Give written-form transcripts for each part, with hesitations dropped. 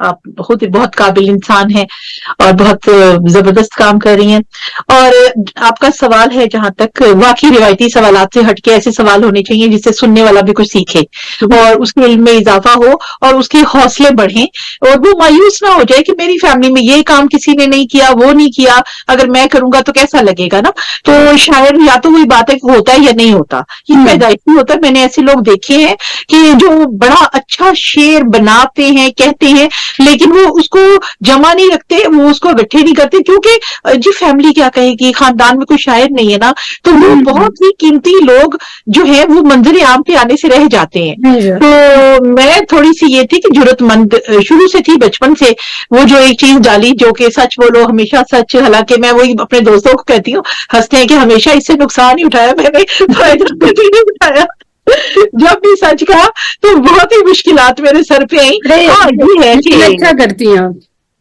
آپ بہت قابل انسان ہیں اور بہت زبردست کام کر رہی ہیں. اور آپ کا سوال ہے جہاں تک، واقعی روایتی سوالات سے ہٹ کے ایسے سوال ہونے چاہیے جس سے سننے والا بھی کچھ سیکھے اور اس کے علم میں اضافہ ہو اور اس کے حوصلے بڑھیں اور وہ مایوس نہ ہو جائے کہ میری فیملی میں یہ کام کسی نے نہیں کیا، وہ نہیں کیا، اگر میں کروں گا تو کیسا لگے گا نا. تو شاید یا تو وہی بات ہے کہ ہوتا ہے یا نہیں ہوتا، یہ پیدائشی ہوتا ہے. میں نے ایسے لوگ دیکھے ہیں کہ جو بڑا اچھا شعر بناتے ہیں، کہتے ہیں، لیکن وہ اس کو جمع نہیں رکھتے، وہ اس کو اکٹھے نہیں کرتے، کیونکہ جی فیملی کیا کہے گی، خاندان میں کوئی شاعر نہیں ہے نا. تو وہ بہت ہی قیمتی لوگ جو ہیں وہ منظر عام پہ آنے سے رہ جاتے ہیں. تو میں تھوڑی سی یہ تھی کہ جرت مند شروع سے تھی، بچپن سے وہ جو ایک چیز ڈالی جو کہ سچ بولو ہمیشہ سچ. حالانکہ میں وہی اپنے دوستوں کو کہتی ہوں، ہنستے ہیں کہ ہمیشہ اس سے نقصان ہی اٹھایا میں نے، فائدہ کبھی نہیں اٹھایا. جب بھی سچ کہا تو بہت ہی مشکلات میرے سر پہ آئیں. ہاں یہ ہے کہ اچھا کرتی ہیں آپ،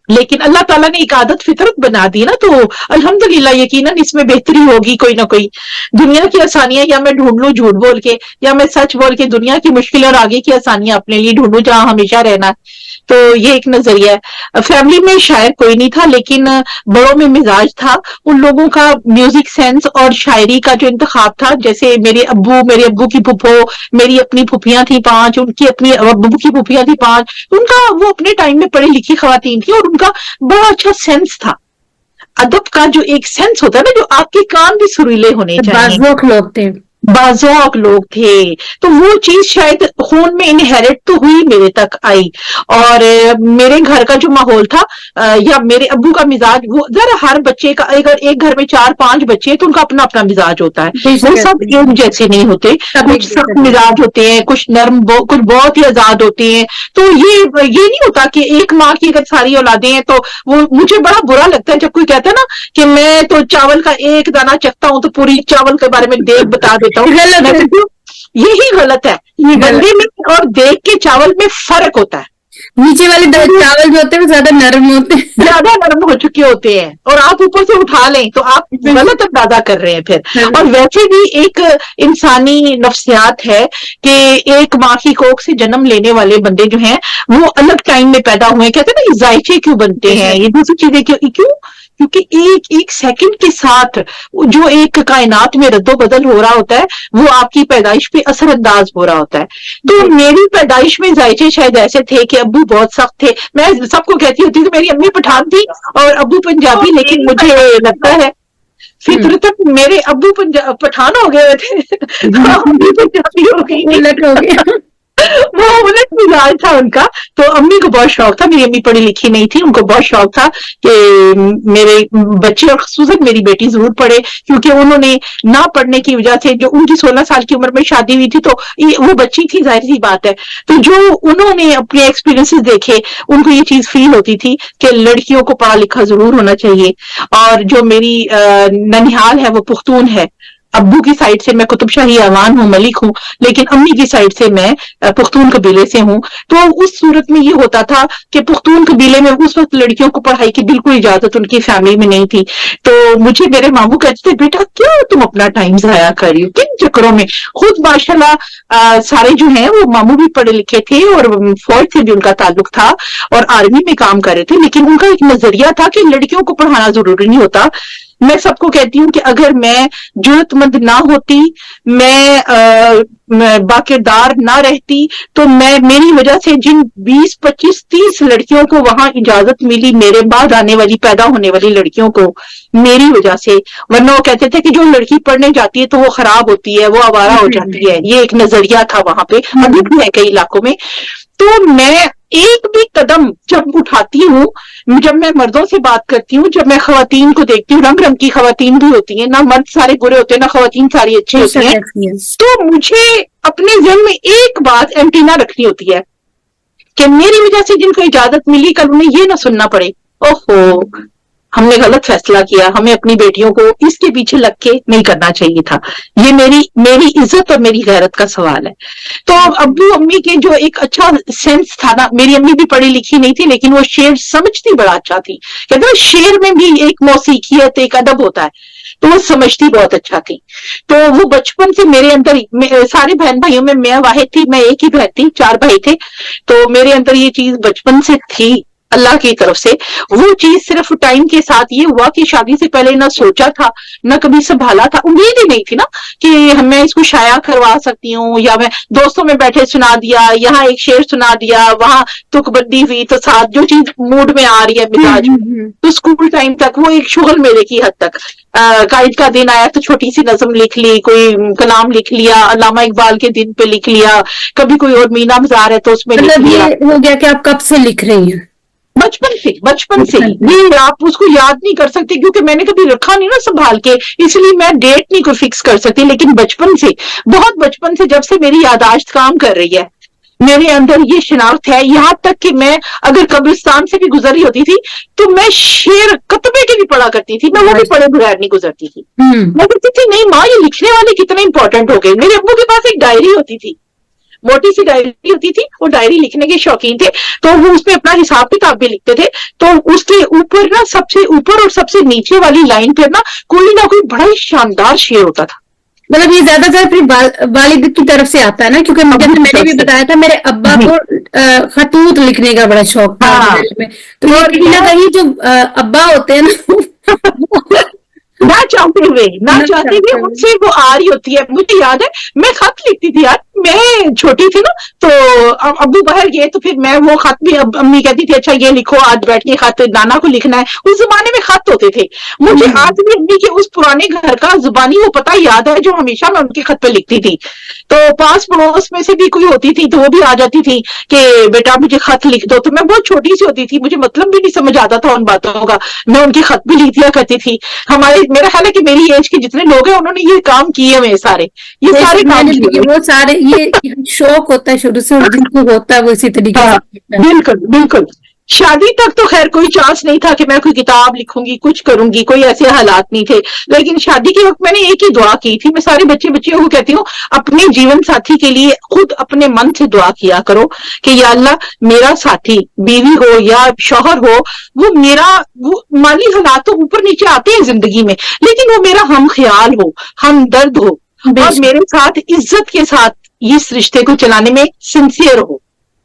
لیکن اللہ تعالیٰ نے ایک عادت فطرت بنا دی نا، تو الحمدللہ یقیناً اس میں بہتری ہوگی کوئی نہ کوئی. دنیا کی آسانیاں یا میں ڈھونڈ لوں جھوٹ بول کے، یا میں سچ بول کے دنیا کی مشکلیں اور آگے کی آسانیاں اپنے لیے ڈھونڈوں جہاں ہمیشہ رہنا ہے. تو یہ ایک نظریہ ہے. فیملی میں شاعر کوئی نہیں تھا، لیکن بڑوں میں مزاج تھا. ان لوگوں کا میوزک سینس اور شاعری کا جو انتخاب تھا، جیسے میرے ابو کی پھپھو، میری اپنی پھوپھیاں تھیں 5، ان کی اپنی ابو کی پھوپھیاں تھیں 5. ان کا وہ اپنے ٹائم میں پڑھی لکھی خواتین تھی اور ان کا بڑا اچھا سینس تھا. ادب کا جو ایک سینس ہوتا ہے نا، جو آپ کے کان بھی سریلے ہونے چاہیے، بازوق لوگ تھے، باذوق لوگ تھے. تو وہ چیز شاید خون میں انہیرٹ تو ہوئی، میرے تک آئی. اور میرے گھر کا جو ماحول تھا یا میرے ابو کا مزاج، وہ ذرا ہر بچے کا، اگر ایک گھر میں 4-5 بچے ہیں تو ان کا اپنا اپنا مزاج ہوتا ہے. وہ سب ایک جیسے نہیں ہوتے، کچھ سخت مزاج ہوتے ہیں، کچھ نرم، کچھ بہت ہی آزاد ہوتے ہیں. تو یہ نہیں ہوتا کہ ایک ماں کی اگر ساری اولادیں ہیں تو وہ مجھے بڑا برا لگتا ہے جب کوئی کہتا ہے نا کہ میں تو چاول کا ایک دانہ چکھتا ہوں تو پوری چاول کے بارے میں دیکھ بتا دیتا ہوں. میں کہتی ہوں یہی غلط ہے. بندے میں اور دیکھ کے چاول میں فرق ہوتا ہے. نیچے والے چاول جو ہوتے ہیں زیادہ نرم ہوتے ہیں، زیادہ نرم ہو چکے ہوتے ہیں، اور آپ اوپر سے اٹھا لیں تو آپ غلط اندازہ کر رہے ہیں پھر. اور ویسے بھی ایک انسانی نفسیات ہے کہ ایک ماں کی کوکھ سے جنم لینے والے بندے جو ہیں وہ الگ ٹائم میں پیدا ہوئے. کہتے ہیں نا یہ ذائچے کیوں بنتے ہیں، یہ دوسری چیزیں کیوں؟ کیونکہ ایک سیکنڈ کے ساتھ جو ایک کائنات میں رد و بدل ہو رہا ہوتا ہے وہ آپ کی پیدائش پہ اثر انداز ہو رہا ہوتا ہے. تو میری پیدائش میں ذائچے شاید ایسے تھے کہ ابو بہت سخت تھے. میں سب کو کہتی ہوتی کہ میری امی پٹھان تھی اور ابو پنجابی، لیکن مجھے لگتا ہے فطرت میرے ابو پٹھان ہو گئے تھے، امی پنجابی ہو گئی. وہ الٹ مزاج تھا ان کا. تو امی کو بہت شوق تھا، میری امی پڑھی لکھی نہیں تھی، ان کو بہت شوق تھا کہ میرے بچے اور خصوصاً میری بیٹی ضرور پڑھے، کیونکہ انہوں نے نہ پڑھنے کی وجہ سے، جو ان کی 16 سال کی عمر میں شادی ہوئی تھی تو وہ بچی تھی، ظاہر سی بات ہے. تو جو انہوں نے اپنے ایکسپیرینسز دیکھے ان کو یہ چیز فیل ہوتی تھی کہ لڑکیوں کو پڑھا لکھا ضرور ہونا چاہیے. اور جو میری ننیحال ہے وہ پختون ہے. ابو کی سائڈ سے میں قطب شاہی اعوان ہوں، ملک ہوں، لیکن امی کی سائڈ سے میں پختون قبیلے سے ہوں. تو اس صورت میں یہ ہوتا تھا کہ پختون قبیلے میں اس وقت لڑکیوں کو پڑھائی کی بالکل اجازت ان کی فیملی میں نہیں تھی. تو مجھے میرے ماموں کہتے تھے بیٹا کیوں تم اپنا ٹائم ضائع کر رہی ہو، کن چکروں میں. خود ماشاءاللہ سارے جو ہیں وہ ماموں بھی پڑھے لکھے تھے اور فوج سے بھی ان کا تعلق تھا اور آرمی میں کام کر رہے تھے، لیکن ان کا ایک نظریہ تھا کہ لڑکیوں کو پڑھانا ضروری نہیں ہوتا. میں سب کو کہتی ہوں کہ اگر میں جرت مند نہ ہوتی، میں باکردار نہ رہتی، تو میری وجہ سے جن 20 25 30 لڑکیوں کو وہاں اجازت ملی، میرے بعد آنے والی پیدا ہونے والی لڑکیوں کو میری وجہ سے. ورنہ وہ کہتے تھے کہ جو لڑکی پڑھنے جاتی ہے تو وہ خراب ہوتی ہے، وہ آوارہ ہو جاتی ہے. یہ ایک نظریہ تھا وہاں پہ، ابھی بھی ہے کئی علاقوں میں. تو میں ایک بھی قدم جب اٹھاتی ہوں، جب میں مردوں سے بات کرتی ہوں، جب میں خواتین کو دیکھتی ہوں، رنگ رنگ کی خواتین بھی ہوتی ہیں، نہ مرد سارے برے ہوتے ہیں نہ خواتین ساری اچھی ہوتی ہیں. تو مجھے اپنے ذہن میں ایک بات اینٹینا رکھنی ہوتی ہے کہ میری وجہ سے جن کو اجازت ملی کل انہیں یہ نہ سننا پڑے اوہو ہم نے غلط فیصلہ کیا, ہمیں اپنی بیٹیوں کو اس کے پیچھے لگ کے نہیں کرنا چاہیے تھا. یہ میری عزت اور میری غیرت کا سوال ہے. تو ابو امی کے جو ایک اچھا سینس تھا نا, میری امی بھی پڑھی لکھی نہیں تھی لیکن وہ شعر سمجھتی بڑا اچھا تھی. کہتے ہیں شعر میں بھی ایک موسیقیت, ایک ادب ہوتا ہے, تو وہ سمجھتی بہت اچھا تھی. تو وہ بچپن سے میرے اندر, سارے بہن بھائیوں میں میں واحد تھی, میں ایک ہی بہن تھی, 4 بھائی تھے, تو میرے اندر یہ چیز بچپن سے تھی اللہ کی طرف سے. وہ چیز صرف ٹائم کے ساتھ یہ ہوا کہ شادی سے پہلے نہ سوچا تھا نہ کبھی سنبھالا تھا, امید ہی نہیں تھی نا کہ میں اس کو شائع کروا سکتی ہوں, یا میں دوستوں میں بیٹھے سنا دیا, یہاں ایک شعر سنا دیا, وہاں تک بندی ہوئی تو ساتھ جو چیز موڈ میں آ رہی ہے مزاج میں. تو اسکول ٹائم تک وہ ایک شغل میرے کی حد تک. قائد کا دن آیا تو چھوٹی سی نظم لکھ لی, کوئی کلام لکھ لیا, علامہ اقبال کے دن پہ لکھ لیا, کبھی کوئی اور مینا مزار ہے تو اس میں لکھ لیا. یہ ہو گیا کہ آپ کب سے لکھ رہی ہیں؟ بچپن سے یہ آپ اس کو یاد نہیں کر سکتے کیونکہ میں نے کبھی رکھا نہیں نا سنبھال کے, اس لیے میں ڈیٹ نہیں کوئی فکس کر سکتی. لیکن بچپن سے, بہت بچپن سے, جب سے میری یاداشت کام کر رہی ہے, میرے اندر یہ شناخت ہے. یہاں تک کہ میں اگر قبرستان سے بھی گزر رہی ہوتی تھی تو میں شعر کتبے کے بھی پڑھا کرتی تھی, میں وہ بھی پڑھے بغیر نہیں گزرتی تھی. میں کہتی تھی نہیں ماں, یہ لکھنے والے کتنے امپورٹنٹ ہو گئے. میرے ابو کے پاس ایک ڈائری ہوتی تھی, موٹی سی ڈائری ہوتی تھی, وہ ڈائری لکھنے کے شوقین تھے, تو وہ اس میں اپنا حساب کتاب بھی لکھتے تھے. تو اس کے اوپر نا, سب سے اوپر اور سب سے نیچے والی لائن پہ نا کوئی نہ کوئی بڑا ہی شاندار شعر ہوتا تھا. مطلب یہ زیادہ تر اپنی والد کی طرف سے آتا ہے نا, کیونکہ میں نے بھی بتایا تھا میرے ابا کو خطوط لکھنے کا بڑا شوق تھا. تو یہ کہیں نہ کہیں جو ابا ہوتے ہیں نا نہ چاہتے ہوئے ان سے وہ آ رہی ہوتی ہے. مجھے یاد ہے میں خط لکھتی تھی یار, میں چھوٹی تھی نا, تو ابو باہر گئے تو پھر میں وہ خط بھی, امی کہتی تھی اچھا یہ لکھو آج بیٹھ کے خط نانا کو لکھنا ہے. اس زمانے میں خط ہوتے تھے. مجھے آج بھی امی کے اس پرانے گھر کا زبانی وہ پتہ یاد ہے جو ہمیشہ میں ان کے خط پہ لکھتی تھی. تو پاس پڑوس میں سے بھی کوئی ہوتی تھی تو وہ بھی آ جاتی تھی کہ بیٹا مجھے خط لکھ دو. تو میں بہت چھوٹی سی ہوتی تھی, مجھے مطلب بھی نہیں سمجھ آتا تھا ان باتوں کا, میں ان کے خط بھی لکھ دیا کرتی تھی. میرا خیال ہے کہ میری ایج کے جتنے لوگ ہیں انہوں نے یہ کام کیے ہوئے سارے, یہ سارے کام کیے. وہ سارے یہ شوق ہوتا ہے شروع سے, اور جن کو ہوتا ہے وہ اسی طریقے سے. بالکل. شادی تک تو خیر کوئی چانس نہیں تھا کہ میں کوئی کتاب لکھوں گی, کچھ کروں گی, کوئی ایسے حالات نہیں تھے. لیکن شادی کے وقت میں نے ایک ہی دعا کی تھی, میں سارے بچیوں کو کہتی ہوں اپنے جیون ساتھی کے لیے خود اپنے من سے دعا کیا کرو کہ یا اللہ میرا ساتھی, بیوی ہو یا شوہر ہو, وہ مالی حالات تو اوپر نیچے آتے ہیں زندگی میں, لیکن وہ میرا ہم خیال ہو, ہم درد ہو, اور میرے ساتھ عزت کے ساتھ اس رشتے کو چلانے میں سنسیئر ہو.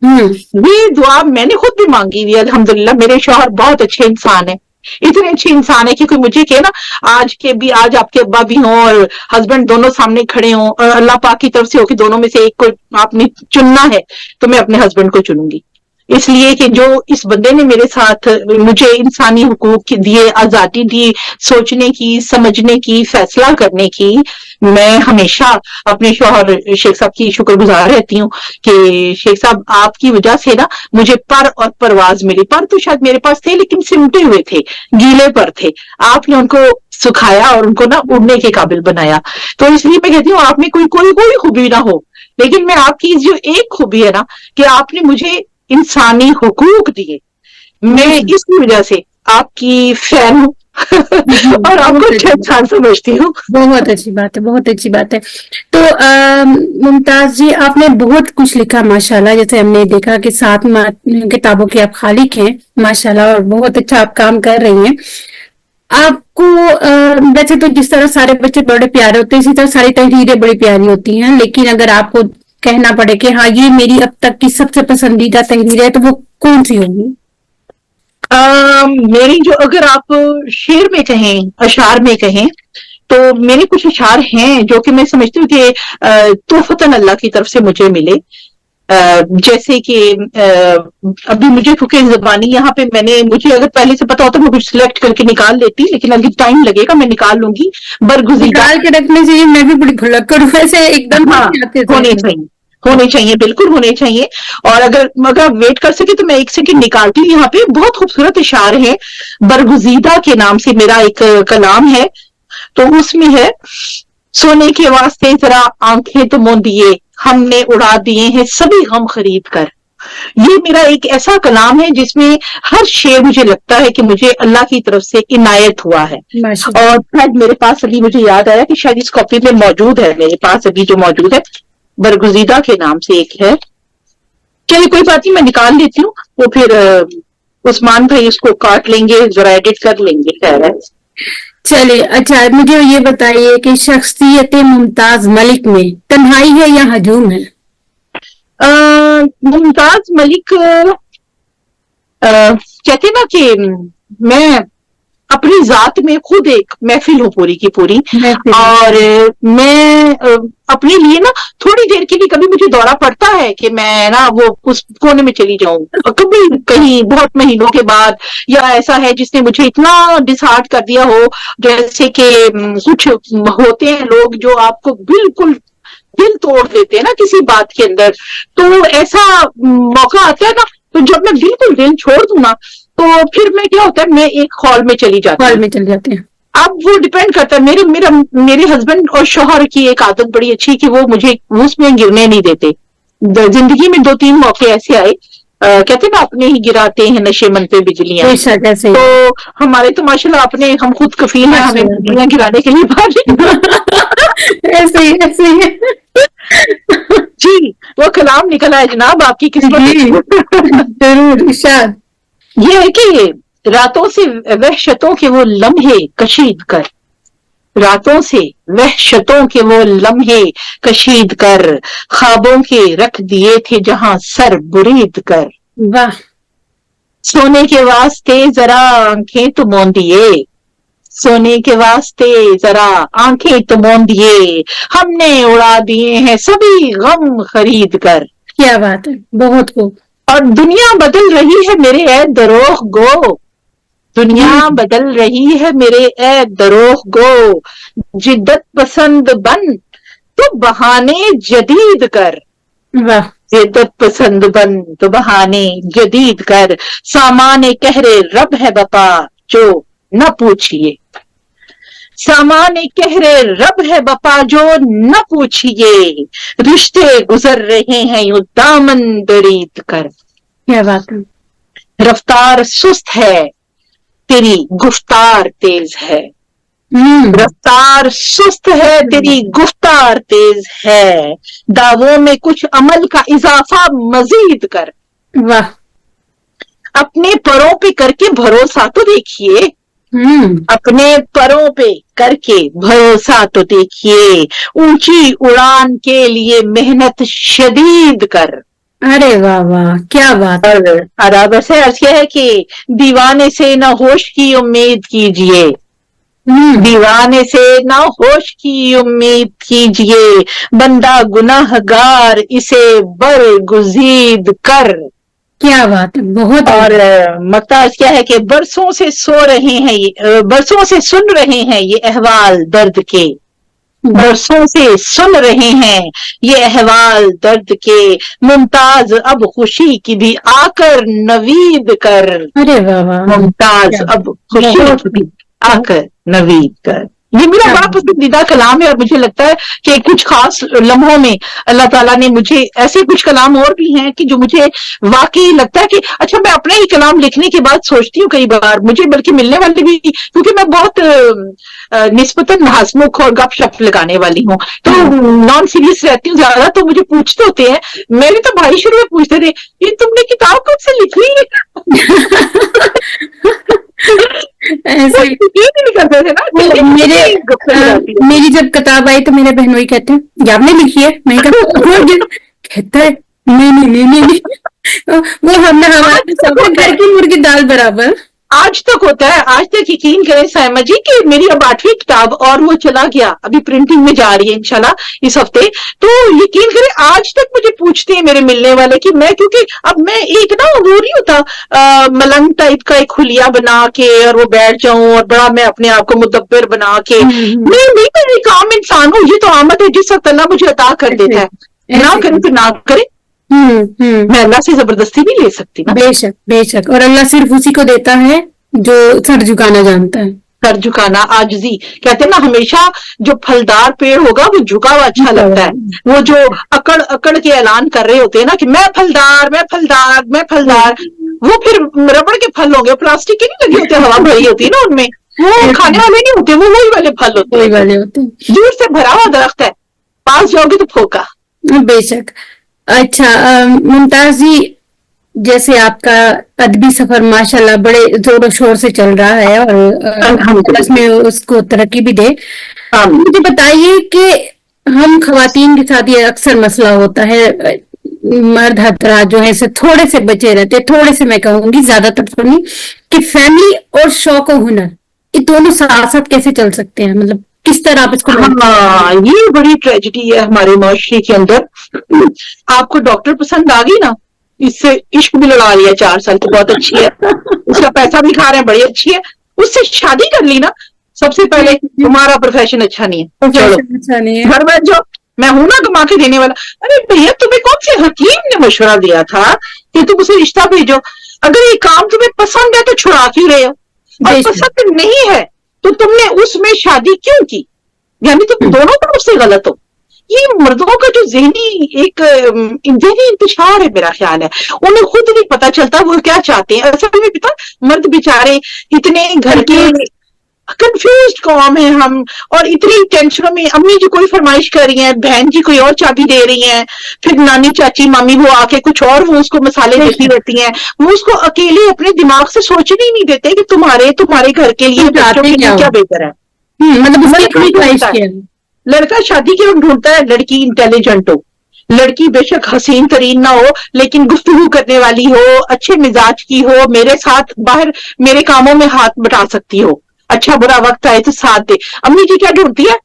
یہ دعا میں نے خود بھی مانگی ہوئی ہے. الحمدللہ میرے شوہر بہت اچھے انسان ہیں, اتنے اچھے انسان ہے کہ کوئی مجھے کہ نا آج آپ کے ابا بھی ہوں اور ہسبینڈ دونوں سامنے کھڑے ہوں, اور اللہ پاک کی طرف سے ہو کہ دونوں میں سے ایک کو آپ نے چننا ہے, تو میں اپنے ہسبینڈ کو چنوں گی. اس لیے کہ جو اس بندے نے میرے ساتھ مجھے انسانی حقوق دیے, آزادی دی, سوچنے کی, سمجھنے کی, فیصلہ کرنے کی, میں ہمیشہ اپنے شوہر شیخ صاحب کی شکر گزار رہتی ہوں کہ شیخ صاحب آپ کی وجہ سے نا مجھے پر اور پرواز ملی. پر تو شاید میرے پاس تھے لیکن سمٹے ہوئے تھے, گیلے پر تھے, آپ نے ان کو سکھایا اور ان کو نا اڑنے کے قابل بنایا. تو اس لیے میں کہتی ہوں آپ میں کوئی خوبی نہ ہو, لیکن میں آپ کی جو ایک خوبی ہے نا کہ آپ نے مجھے انسانی حقوق دیے, میں اس کی وجہ سے آپ کی فین ہوں اور آپ کو اچھا انسان سمجھتی ہوں. بہت اچھی بات ہے, بہت اچھی بات ہے. تو ممتاز جی آپ نے بہت کچھ لکھا ماشاءاللہ, جیسے ہم نے دیکھا کہ 7 کتابوں کے آپ خالق ہیں ماشاءاللہ, اور بہت اچھا آپ کام کر رہی ہیں. آپ کو ویسے تو جس طرح سارے بچے بڑے پیارے ہوتے ہیں اسی طرح ساری تحریریں بڑی پیاری ہوتی ہیں, لیکن اگر آپ کو کہنا پڑے کہ ہاں یہ میری اب تک کی سب سے پسندیدہ تحریر ہے تو وہ کون سی ہوگی؟ میری جو, اگر آپ شعر میں کہیں, اشعار میں کہیں, تو میرے کچھ اشعار ہیں جو کہ میں سمجھتی ہوں کہ تحفتاً اللہ کی طرف سے مجھے ملے. جیسے کہ ابھی مجھے کیونکہ زبانی یہاں پہ مجھے اگر پہلے سے پتا ہوتا میں کچھ سلیکٹ کر کے نکال لیتی, لیکن ابھی ٹائم لگے گا, میں نکال لوں گی. برگزیدہ نکال کے رکھنے سے میں بھی بڑی بھلک کروں ویسے ایک دم ہونے چاہیے, بالکل ہونے چاہیے. اور اگر ویٹ کر سکے تو میں ایک سیکنڈ نکالتی ہوں. یہاں پہ بہت خوبصورت اشعار ہے. برگزیدہ کے نام سے میرا ایک کلام ہے, تو اس میں ہے سونے کے واسطے ذرا آنکھیں تو موندیے, ہم نے اڑا دیے ہیں سبھی غم خرید کر. یہ میرا ایک ایسا کلام ہے جس میں ہر شعر مجھے لگتا ہے کہ مجھے اللہ کی طرف سے عنایت ہوا ہے. اور شاید میرے پاس ابھی مجھے یاد آیا کہ شاید اس کاپی میں موجود ہے، میرے پاس ابھی جو موجود ہے برگزیدہ کے نام سے ایک ہے. چلیے کوئی بات نہیں، میں نکال لیتی ہوں، وہ پھر عثمان بھائی اس کو کاٹ لیں گے، ذرا ایڈٹ کر لیں گے. خیر ہے. چلیے اچھا مجھے یہ بتائیے کہ شخصیت ممتاز ملک میں تنہائی ہے یا ہجوم ہے؟ ممتاز ملک کہتے نا کہ میں اپنی ذات میں خود ایک محفل ہوں پوری کی پوری، اور میں اپنے لیے نا تھوڑی دیر کے لیے کبھی مجھے دورہ پڑتا ہے کہ میں نا وہ اس کونے میں چلی جاؤں، کبھی کہیں بہت مہینوں کے بعد، یا ایسا ہے جس نے مجھے اتنا ڈس ہارٹ کر دیا ہو، جیسے کہ کچھ ہوتے ہیں لوگ جو آپ کو بالکل دل توڑ دیتے ہیں نا کسی بات کے اندر، تو ایسا موقع آتا ہے نا، تو جب میں بالکل دل چھوڑ دوں نا تو پھر میں کیا ہوتا ہے میں ایک ہال میں چلی جاتی ہوں. ہال میں چل جاتے ہیں. اب وہ ڈیپینڈ کرتا ہے، میرے ہسبینڈ اور شوہر کی ایک عادت بڑی اچھی کہ وہ مجھے اس میں گرنے نہیں دیتے. زندگی میں 2-3 موقع ایسے آئے، کہتے ہیں نا اپنے ہی گراتے ہیں نشے من پہ بجلیاں، تو ہمارے تو ماشاءاللہ اپنے ہم خود کفیل ہیں ہمیں بجلیاں گرانے کے لیے. ایسے ہی جی وہ کلام نکلا ہے جناب آپ کی قسمت. ضرور ارشاد. یہ ہے کہ راتوں سے وحشتوں کے وہ لمحے کشید کر، راتوں سے وحشتوں کے وہ لمحے کشید کر، خوابوں کے رکھ دیے تھے جہاں سر برید کر. واہ. سونے کے واسطے ذرا آنکھیں تو موندیے، سونے کے واسطے ذرا آنکھیں تو موندیے، ہم نے اڑا دیے ہیں سبھی غم خرید کر. کیا بات ہے، بہت خوب. اور دنیا بدل رہی ہے میرے اے دروغ گو، دنیا بدل رہی ہے میرے اے دروغ گو، جدت پسند بن تو بہانے جدید کر. واہ. جدت پسند بن تو بہانے جدید کر، سامان کہر رب ہے بپا جو نہ پوچھئے، سامان کہر رب ہے بپا جو نہ پوچھئے، رشتے گزر رہے ہیں یوں دامن درید کر. کیا بات ہے. رفتار سست ہے تیری گفتار تیز ہے، رفتار سست ہے تیری گفتار تیز ہے، دعووں میں کچھ عمل کا اضافہ مزید کر. واہ. اپنے پروں پہ کر کے بھروسہ تو دیکھیے، اپنے پروں پہ کر کے بھروسہ تو دیکھیے، اونچی اڑان کے لیے محنت شدید کر. ارے واہ واہ کیا بات. اور بس عرض کیا ہے کہ دیوانے سے نہ ہوش کی امید کیجئے، دیوانے سے نہ ہوش کی امید کیجئے، بندہ گناہ گار اسے برگزید کر. کیا بات ہے بہت. اور مقتاز کیا ہے کہ برسوں سے سو رہے ہیں، برسوں سے سن رہے ہیں یہ احوال درد کے، برسوں سے سن رہے ہیں یہ احوال درد کے، ممتاز اب خوشی کی بھی آ کر نوید کر. ارے واہ واہ. ممتاز اب خوشی کی بھی آ کر نوید کر. یہ میرا بڑا پسندیدہ کلام ہے، اور مجھے لگتا ہے کہ کچھ خاص لمحوں میں اللہ تعالیٰ نے مجھے ایسے کچھ کلام اور بھی ہیں کہ جو مجھے واقعی لگتا ہے کہ اچھا میں اپنے ہی کلام لکھنے کے بعد سوچتی ہوں کئی بار، مجھے بلکہ ملنے والے بھی، کیونکہ میں بہت نسبتاً ہنسمکھ اور گپ شپ لگانے والی ہوں تو نان سیریس رہتی ہوں زیادہ، تو مجھے پوچھتے ہوتے ہیں، میرے تو بھائی شروع میں پوچھتے تھے یہ تم نے کتاب کب سے لکھ لی ہے؟ ایسے میری جب کتاب آئی تو میرے بہنوئی کہتے ہیں یہ آپ نے لکھی ہے، میں کہتا ہے نہیں وہ ہم نے ہمارے گھر کی مرغی دال برابر. آج تک ہوتا ہے، آج تک یقین کریں سائمہ جی کہ میری اب 8ویں کتاب اور وہ چلا گیا، ابھی پرنٹنگ میں جا رہی ہے انشاءاللہ اس ہفتے، تو یقین کریں آج تک مجھے پوچھتے ہیں میرے ملنے والے کہ میں، کیونکہ اب میں ایک نا وہ نہیں ہوتا ملنگ ٹائپ کا ایک خلیہ بنا کے اور وہ بیٹھ جاؤں اور بڑا میں اپنے آپ کو مدبر بنا کے، میں ایک عام انسان ہوں، یہ تو آمد ہے جس وقت اللہ مجھے عطا کر دیتا ہے، نہ کرے تو نہ کرے، میں اللہ سے زبردستی نہیں لے سکتی نا. بے شک بے شک، اور اللہ صرف اسی کو دیتا ہے جو سر جھکانا جانتا ہے. سر جھکانا، آجزی. کہتے ہیں نا ہمیشہ جو پھلدار پیڑ ہوگا وہ جھکا ہوا اچھا لگتا ہے. وہ جو اکڑ اکڑ کے اعلان کر رہے ہوتے ہیں نا کہ میں پھلدار میں پھلدار میں پھلدار، وہ پھر ربڑ کے پھل ہوں گے، پلاسٹک کے نہیں لگے ہوتے، ہوا بھری ہوتی ہے نا ان میں، وہ کھانے والے نہیں ہوتے، وہ وہی والے پھل ہوتے ہیں. دور سے بھرا ہوا درخت ہے، پاس جاؤ گے تو پھوکا. بے شک. اچھا ممتاز جی، جیسے آپ کا ادبی سفر ماشاءاللہ بڑے زور و شور سے چل رہا ہے اور اس میں اس کو ترقی بھی دے، مجھے بتائیے کہ ہم خواتین کے ساتھ یہ اکثر مسئلہ ہوتا ہے، مرد حضرات جو ہے سے تھوڑے سے بچے رہتے، تھوڑے سے میں کہوں گی، زیادہ تر تو نہیں، کہ فیملی اور شوق و ہنر یہ دونوں ساتھ ساتھ کیسے چل سکتے ہیں، مطلب کس طرح آپ اس کو؟ ہاں یہ بڑی ٹریجڈی ہے ہمارے معاشرے کے اندر. آپ کو ڈاکٹر پسند آ گئی نا، اس سے عشق بھی لڑا لیا 4 سال تو بہت اچھی ہے، اس کا پیسہ بھی کھا رہے ہیں بڑی اچھی ہے، اس سے شادی کر لی نا، سب سے پہلے تمہارا پروفیشن اچھا نہیں ہے، چلو گھر بیٹھ جاؤ، میں ہوں نا کما کے دینے والا. ارے بھیا تمہیں کون سے حکیم نے مشورہ دیا تھا کہ تم اسے رشتہ بھیجو؟ اگر یہ کام تمہیں پسند ہے تو چھڑا کیوں رہے ہو، اور پسند نہیں ہے تو تم نے اس میں شادی کیوں کی؟ یعنی تم دونوں طرف سے غلط ہو. یہ مردوں کا جو ذہنی انتشار ہے میرا خیال ہے، انہیں خود نہیں پتا چلتا وہ کیا چاہتے ہیں. اصل میں پتا مرد بیچارے اتنے گھر کے کنفیوزڈ قوم ہیں ہم، اور اتنی ٹینشنوں میں، امی جی کوئی فرمائش کر رہی ہیں، بہن جی کوئی اور چابی دے رہی ہیں، پھر نانی چاچی مامی وہ آ کے کچھ اور وہ اس کو مسالے دیتی رہتی ہیں، وہ اس کو اکیلے اپنے دماغ سے سوچنے ہی نہیں دیتے کہ تمہارے گھر کے لیے بچوں کے لیے کیا بہتر ہے. لڑکا شادی کے وقت ڈھونڈتا ہے لڑکی انٹیلیجنٹ ہو، لڑکی بے شک حسین ترین نہ ہو لیکن گفتگو کرنے والی ہو، اچھے مزاج کی ہو، میرے ساتھ باہر میرے کاموں میں ہاتھ بٹا سکتی ہو، اچھا برا وقت آئے تو ساتھ دے. امی جی کیا ڈھونڈتی ہے؟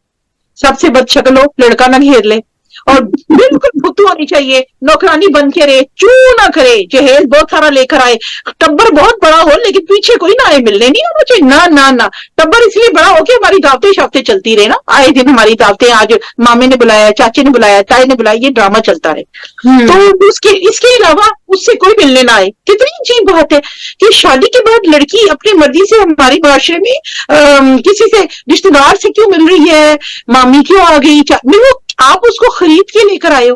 سب سے بد شکل ہو، لڑکا نہ گھیر لے، اور بالکل بھتو ہونی چاہیے، نوکرانی بن کے رہے، چوں نہ کرے، جہیز بہت سارا لے کر آئے، ٹبر بہت بڑا ہو لیکن پیچھے کوئی نہ آئے ملنے نہیں ہونا چاہیے، نہ نہ نہ. ٹبر اس لیے بڑا ہو کہ ہماری دعوتیں شافتیں چلتی رہے نا، آئے دن ہماری دعوتیں، آج مامے نے بلایا، چاچے نے بلایا، تائی نے بلایا، یہ ڈرامہ چلتا رہے. تو اس کے علاوہ اس سے کوئی ملنے نہ آئے. کتنی عجیب بات ہے کہ شادی کے بعد لڑکی اپنی مرضی سے ہماری معاشرے میں کسی سے رشتے دار سے کیوں مل رہی ہے، مامی کیوں آ گئی، آپ اس کو خرید کے لے کر آئے ہو.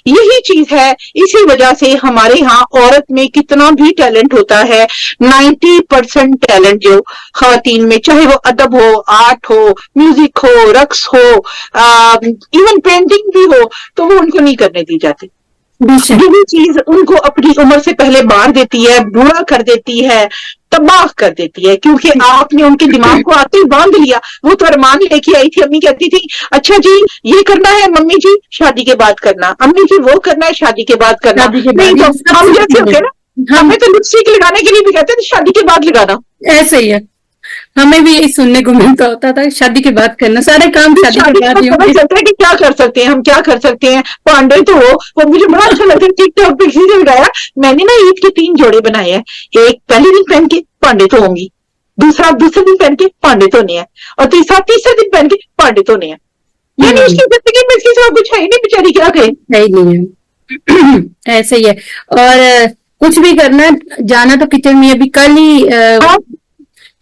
یہی چیز ہے، اسی وجہ سے ہمارے ہاں عورت میں کتنا بھی ٹیلنٹ ہوتا ہے، 90% ٹیلنٹ جو خواتین میں، چاہے وہ ادب ہو، آرٹ ہو، میوزک ہو، رقص ہو، ایون پینٹنگ بھی ہو، تو وہ ان کو نہیں کرنے دی جاتی. یہی چیز ان کو اپنی عمر سے پہلے مار دیتی ہے، بوڑھا کر دیتی ہے، تباہ کر دیتی ہے، کیونکہ آپ نے ان کے دماغ کو آتے ہی باندھ لیا. وہ تو ارمان لے کے آئی تھی، امی کہتی تھی اچھا جی یہ کرنا ہے ممی جی شادی کے بعد کرنا، امی جی وہ کرنا ہے شادی کے بعد کرنا. نہیں تو ہم جیسے ہوتے نا، ہمیں تو لپسٹک لگانے کے لیے بھی کہتے ہیں شادی کے بعد لگانا. ایسے ہی ہے، ہمیں بھی یہی سننے کو ملتا ہوتا تھا، شادی کے بعد کرنا، سارے کام شادی کے بعد ہی پتہ چلتا ہے کہ کیا کر سکتے ہیں ہم، کیا کر سکتے ہیں. پانڈے تو ہو، وہ مجھے بڑا اچھا لگتا ہے، ٹک ٹاک پہ کسی نے بتایا، میں نے نا عید کے 3 جوڑے بنائے ہیں، ایک پہلے دن پہن کے پانڈے تو ہوں گی، دوسرا دن پہن کے پانڈے تو نہیں ہے، اور تیسرا دن پہن کے پانڈے تو نہیں ہے. یعنی اس کی زندگی میں اس کے ساتھ کچھ ہے ہی نہیں، بیچاری کیا کرے. نہیں ہے، ایسے ہی ہے. اور کچھ بھی کرنا، جانا تو کچن میں. ابھی کل ہی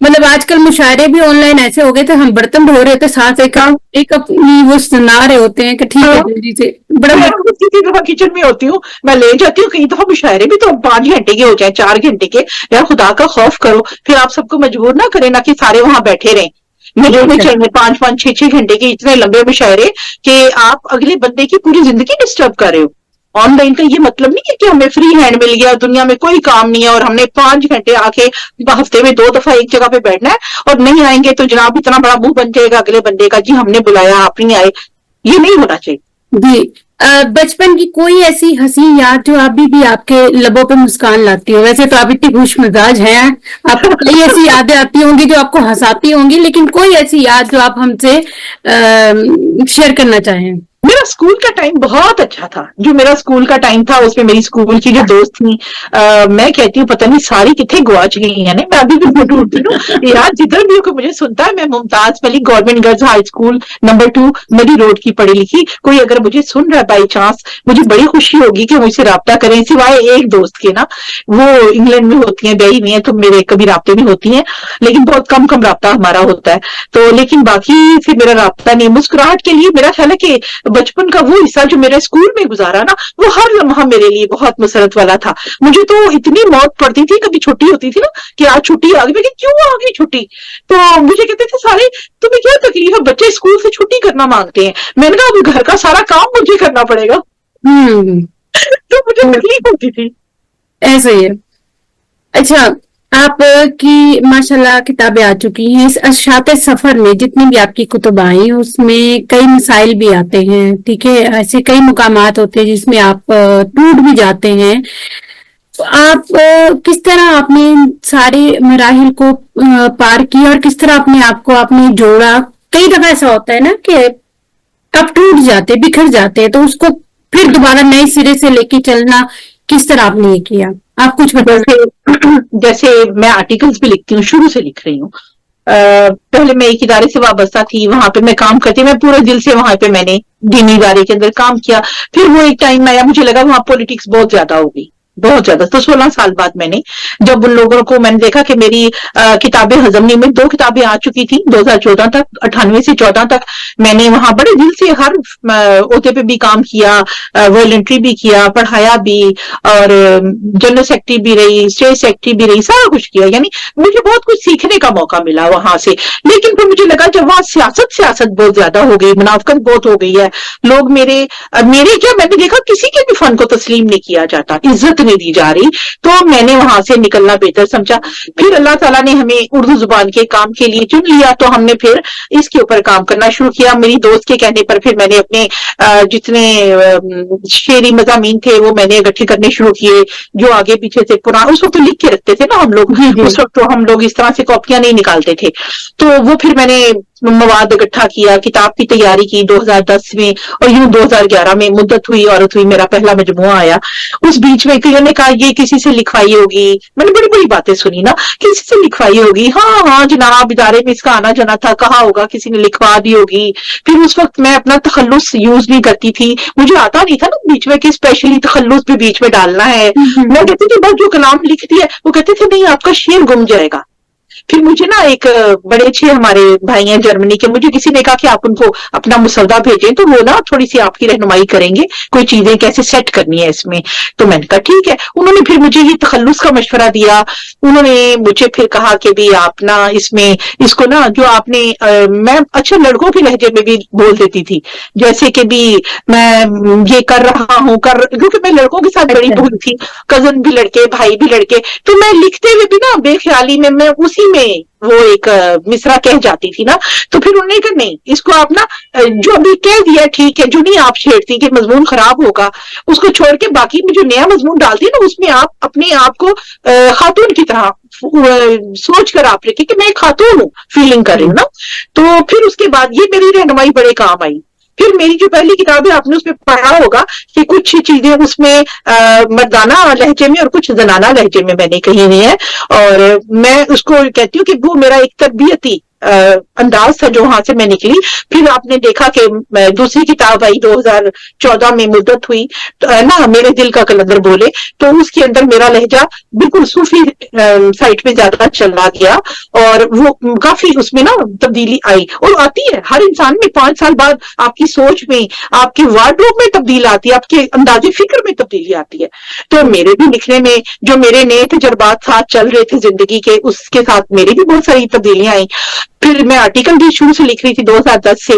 مطلب آج کل مشاعرے بھی آن لائن ایسے ہو گئے تھے، ہم برتن دھو رہے تھے، ساتھ ایک اپنی وہ سنا رہے ہوتے ہیں کہ ٹھیک ہے جلدی سے. بڑا کسی دفعہ کچن میں ہوتی ہوں، میں لے جاتی ہوں، کئی دفعہ مشاعرے بھی تو 5 گھنٹے کے ہو جائیں، 4 گھنٹے کے. یار خدا کا خوف کرو، پھر آپ سب کو مجبور نہ کریں نا کہ سارے وہاں بیٹھے رہیں. نہیں ہونے چاہیے 5 6 گھنٹے کے اتنے لمبے مشاعرے کہ آپ اگلے بندے کی پوری زندگی ڈسٹرب کر رہے ہو. آن لائن کا یہ مطلب نہیں ہے کہ ہمیں فری ہینڈ مل گیا، دنیا میں کوئی کام نہیں ہے اور ہم نے 5 گھنٹے آ کے ہفتے میں 2 دفعہ ایک جگہ پہ بیٹھنا ہے، اور نہیں آئیں گے تو جناب اتنا بڑا منہ بن جائے گا اگلے بندے کا، جی ہم نے بلایا آپ نہیں آئے. یہ نہیں ہونا چاہیے. جی. بچپن کی کوئی ایسی حسین یاد جو ابھی بھی آپ کے لبوں پہ مسکان لاتی ہو؟ ویسے تو آپ اتنی خوش مزاج ہیں، آپ کو کئی ایسی یادیں آتی ہوں گی جو آپ کو ہنساتی ہوں گی، لیکن کوئی ایسی یاد جو آپ ہم سے شیئر کرنا چاہیں؟ میرا اسکول کا ٹائم بہت اچھا تھا. جو میرا اسکول کا ٹائم تھا اس میں میری اسکول کی جو دوست تھیں, میں کہتی ہوں پتہ نہیں ساری کتنے گواچ گئی ہیں. میں ابھی بھی ڈھونڈتی ہوں یار, جدھر بھی مجھے سنتا ہے. میں Mumtaz Malik government girls high school number 2 Murree road کی پڑھی لکھی. کوئی اگر مجھے سن رہا ہے بائی چانس, مجھے بڑی خوشی ہوگی کہ مجھ سے رابطہ کریں, سوائے ایک دوست کے نا, وہ انگلینڈ میں ہوتی ہیں, بیاہی ہوئی ہیں, تو میرے کبھی رابطے میں ہوتی ہیں, لیکن بہت کم رابطہ ہمارا ہوتا ہے. تو لیکن باقی سے میرا رابطہ نہیں. مسکراہٹ کے لیے میرا خیال ہے کہ بچپن کا وہ حصہ جو میرے اسکول میں گزارا نا, وہ ہر لمحہ میرے لیے بہت مسرت والا تھا. مجھے تو اتنی موت پڑتی تھی, کبھی چھٹی ہوتی تھی نا کہ آج چھٹی آ گئی, میں کیوں آ گئی چھٹی, تو مجھے کہتے تھے سارے تمہیں کیا تکلیف ہے, بچے اسکول سے چھٹی کرنا مانگتے ہیں. میں نے کہا ابھی گھر کا سارا کام مجھے کرنا پڑے گا. تو مجھے تکلیف ہوتی تھی. ایسے ہی ہے. اچھا, آپ کی ماشاءاللہ کتابیں آ چکی ہیں. اس اشاعت سفر میں جتنی بھی آپ کی کتب آئی اس میں کئی مسائل بھی آتے ہیں, ٹھیک ہے, ایسے کئی مقامات ہوتے ہیں جس میں آپ ٹوٹ بھی جاتے ہیں. تو آپ کس طرح آپ نے سارے مراحل کو پار کیا اور کس طرح اپنے آپ کو آپ نے جوڑا؟ کئی دفعہ ایسا ہوتا ہے نا کہ آپ ٹوٹ جاتے, بکھر جاتے, تو اس کو پھر دوبارہ نئے سرے سے لے کے چلنا کس طرح آپ نے یہ کیا؟ آپ کچھ جیسے میں آرٹیکلز بھی لکھتی ہوں, شروع سے لکھ رہی ہوں. پہلے میں ایک ادارے سے وابستہ تھی, وہاں پہ میں کام کرتی, میں پورے دل سے وہاں پہ میں نے دینی ادارے کے اندر کام کیا. پھر وہ ایک ٹائم آیا, مجھے لگا وہاں پولیٹکس بہت زیادہ ہو گئی, بہت زیادہ. تو 16 سال بعد میں نے جب ان لوگوں کو میں نے دیکھا کہ میری کتابیں ہضم نہیں, میں 2 کتابیں آ چکی تھی 2014 تک, 98 سے 14 تک میں نے وہاں بڑے دل سے ہر عہدے پہ بھی کام کیا, والنٹری بھی کیا, پڑھایا بھی, اور جنرل سیکرٹری بھی رہی, اسٹیٹ سیکرٹری بھی رہی, سارا کچھ کیا. یعنی مجھے بہت کچھ سیکھنے کا موقع ملا وہاں سے. لیکن پھر مجھے لگا جب وہاں سیاست بہت زیادہ ہو گئی, منافقت بہت ہو گئی ہے, لوگ میرے کیا, میں نے دیکھا کسی کے بھی فن کو تسلیم نہیں کیا جاتا, عزت نہیں دی جا رہی, تو میں نے وہاں سے نکلنا بہتر سمجھا. پھر اللہ تعالیٰ نے ہمیں اردو زبان کے کام کے لیے چن لیا, تو ہم نے پھر اس کے اوپر کام کرنا شروع کیا. میری دوست کے کہنے پر پھر میں نے اپنے جتنے شعری مضامین تھے وہ میں نے اکٹھے کرنے شروع کیے, جو آگے پیچھے سے پرانا, اس وقت تو لکھ کے رکھتے تھے نا ہم لوگ, اس وقت تو ہم لوگ اس طرح سے کاپیاں نہیں نکالتے تھے. تو وہ پھر میں نے مواد اکٹھا کیا, کتاب کی تیاری کی 2010 میں, اور یوں 2011 میں مدت ہوئی, عورت ہوئی, میرا پہلا مجموعہ آیا. اس بیچ میں کئیوں نے کہا یہ کسی سے لکھوائی ہوگی, میں نے بڑی بڑی باتیں سنی نا, کسی سے لکھوائی ہوگی, ہاں جناب ادارے میں اس کا آنا جانا تھا, کہا ہوگا کسی نے لکھوا دی ہوگی. پھر اس وقت میں اپنا تخلص یوز نہیں کرتی تھی, مجھے آتا نہیں تھا نا بیچ میں کہ اسپیشلی تخلص بھی بیچ میں ڈالنا ہے. میں کہتی تھی بس جو کلام لکھتی ہے, وہ کہتے تھے نہیں آپ کا شعر گم جائے گا. پھر مجھے نا ایک بڑے اچھے ہمارے بھائی ہیں جرمنی کے, مجھے کسی نے کہا کہ آپ ان کو اپنا مسودہ بھیجیں تو وہ نا تھوڑی سی آپ کی رہنمائی کریں گے, کوئی چیزیں کیسے سیٹ کرنی ہے اس میں. تو میں نے کہا ٹھیک ہے. انہوں نے پھر مجھے یہ تخلص کا مشورہ دیا. انہوں نے مجھے پھر کہا کہ بھی آپ نا اس کو نا جو آپ نے, میں اچھا لڑکوں کے لہجے میں بھی بول دیتی تھی, جیسے کہ بھی میں یہ کر رہا ہوں کیونکہ میں لڑکوں کے ساتھ بڑی بھول تھی, کزن بھی لڑکے, بھائی بھی لڑکے, تو میں لکھتے ہوئے بھی نا بے خیالی میں اسی میں وہ ایک مصرع کہہ جاتی تھی نا. تو پھر انہوں نے کہا نہیں, اس کو آپ نا جو ابھی کہہ دیا ٹھیک ہے, جو نہیں آپ چھیڑتی کہ مضمون خراب ہوگا, اس کو چھوڑ کے باقی میں جو نیا مضمون ڈالتی ہے نا, اس میں آپ اپنے آپ کو خاتون کی طرح سوچ کر آپ لکھیں کہ میں ایک خاتون ہوں, فیلنگ کر رہی ہوں نا. تو پھر اس کے بعد یہ میری رہنمائی بڑے کام آئی. پھر میری جو پہلی کتاب ہے آپ نے اس میں پڑھا ہوگا کہ کچھ چیزیں اس میں مردانہ لہجے میں اور کچھ زنانہ لہجے میں نے کہی ہوئی ہیں, اور میں اس کو کہتی ہوں کہ وہ میرا ایک تربیتی انداز تھا جو وہاں سے میں نکلی. پھر آپ نے دیکھا کہ دوسری کتاب آئی 2014 میں, مدت ہوئی نا, میرے دل کا کلندر بولے, تو اس کے اندر میرا لہجہ بالکل صوفی سائٹ پہ زیادہ چلا گیا, اور وہ کافی اس میں نا تبدیلی آئی, اور آتی ہے ہر انسان میں. 5 سال بعد آپ کی سوچ میں, آپ کے وارڈروب میں تبدیلی آتی ہے, آپ کے انداز فکر میں تبدیلی آتی ہے. تو میرے بھی لکھنے میں جو میرے نئے تجربات ساتھ چل رہے تھے زندگی کے, اس کے ساتھ میری بھی بہت ساری تبدیلیاں آئیں. پھر میں آرٹیکل بھی شروع سے لکھ رہی تھی 2010 سے,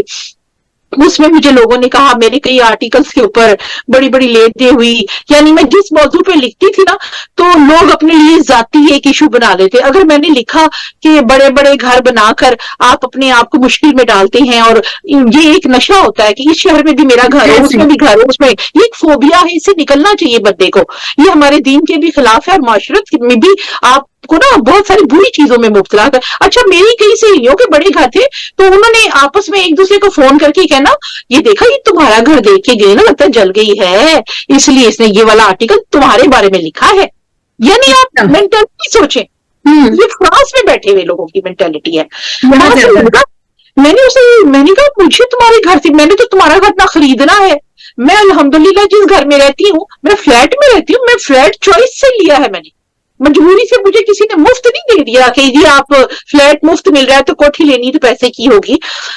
اس میں مجھے لوگوں نے کہا, میرے کئی آرٹیکلز کے اوپر بڑی بڑی لیٹیں ہوئی, یعنی میں جس موضوع پہ لکھتی تھی نا تو لوگ اپنے لیے ذاتی ایک ایشو بنا لیتے. اگر میں نے لکھا کہ بڑے بڑے گھر بنا کر آپ اپنے آپ کو مشکل میں ڈالتے ہیں, اور یہ ایک نشہ ہوتا ہے کہ اس شہر میں بھی میرا گھر ہو, اس میں بھی گھر ہو, اس میں یہ ایک فوبیا ہے, اس سے نکلنا چاہیے بندے کو. یہ ہمارے دین کے بھی خلاف ہے, اور معاشرت میں بھی آپ کو نا بہت ساری بری چیزوں میں مبتلا کر. اچھا میری کئی سہیلیوں کے بڑے گھر تھے تو انہوں نے آپس میں ایک دوسرے کو فون کر کے کہنا یہ دیکھا یہ تمہارا گھر دیکھ کے گئے نا لگتا ہے جل گئی ہے اس لیے اس نے یہ والا آرٹیکل تمہارے بارے میں لکھا ہے. یعنی آپ مینٹلٹی سوچیں, یہ فرانس میں بیٹھے ہوئے لوگوں کی مینٹلٹی ہے. میں نے کہا مجھے تمہارے گھر سے, میں نے تو تمہارا گھر نہ خریدنا ہے, میں الحمدللہ جس گھر میں رہتی ہوں میں فلیٹ میں رہتی ہوں, میں فلیٹ چوائس سے لیا ہے, میں نے مجبوری سے, مجھے کسی نے مفت نہیں دے دیا کہ جی آپ فلیٹ مفت مل رہا ہے تو کوٹھی لینی تو پیسے کی ہوگی.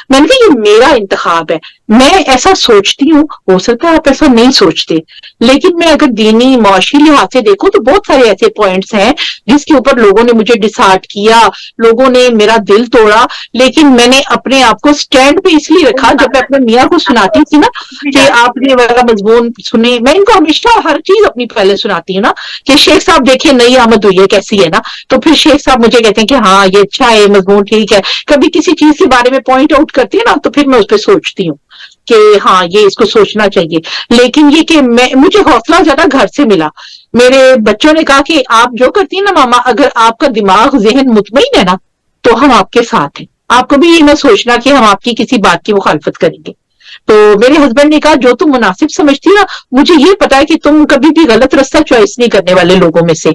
میں نے کہا یہ میرا انتخاب ہے, میں ایسا سوچتی ہوں, ہو سکتا ہے آپ ایسا نہیں سوچتے, لیکن میں اگر دینی معاشی لحاظ سے دیکھوں تو بہت سارے ایسے پوائنٹس ہیں جس کے اوپر لوگوں نے مجھے ڈسہارٹ کیا, لوگوں نے میرا دل توڑا, لیکن میں نے اپنے آپ کو سٹینڈ پہ اس لیے رکھا. جب میں اپنے میاں کو سناتی تھی نا کہ آپ نے والا مضمون سنے, میں ان کو ہمیشہ ہر چیز اپنی پہلے سناتی ہوں نا کہ شیخ صاحب دیکھیں نئی آمد ہوئی ہے کیسی ہے نا, تو پھر شیخ صاحب مجھے کہتے ہیں کہ ہاں یہ اچھا ہے مضمون ٹھیک ہے. کبھی کسی چیز کے بارے میں پوائنٹ آؤٹ کرتے ہیں نا تو پھر میں اس پہ سوچتی ہوں کہ ہاں یہ اس کو سوچنا چاہیے. لیکن یہ کہ مجھے حوصلہ زیادہ گھر سے ملا. میرے بچوں نے کہا کہ آپ جو کرتی ہیں نا ماما, اگر آپ کا دماغ ذہن مطمئن ہے نا تو ہم آپ کے ساتھ ہیں, آپ کو بھی یہ نہ سوچنا کہ ہم آپ کی کسی بات کی مخالفت کریں گے. تو میرے ہسبینڈ نے کہا جو تم مناسب سمجھتی نا, مجھے یہ پتا ہے کہ تم کبھی بھی غلط راستہ چوائس نہیں کرنے والے لوگوں میں سے,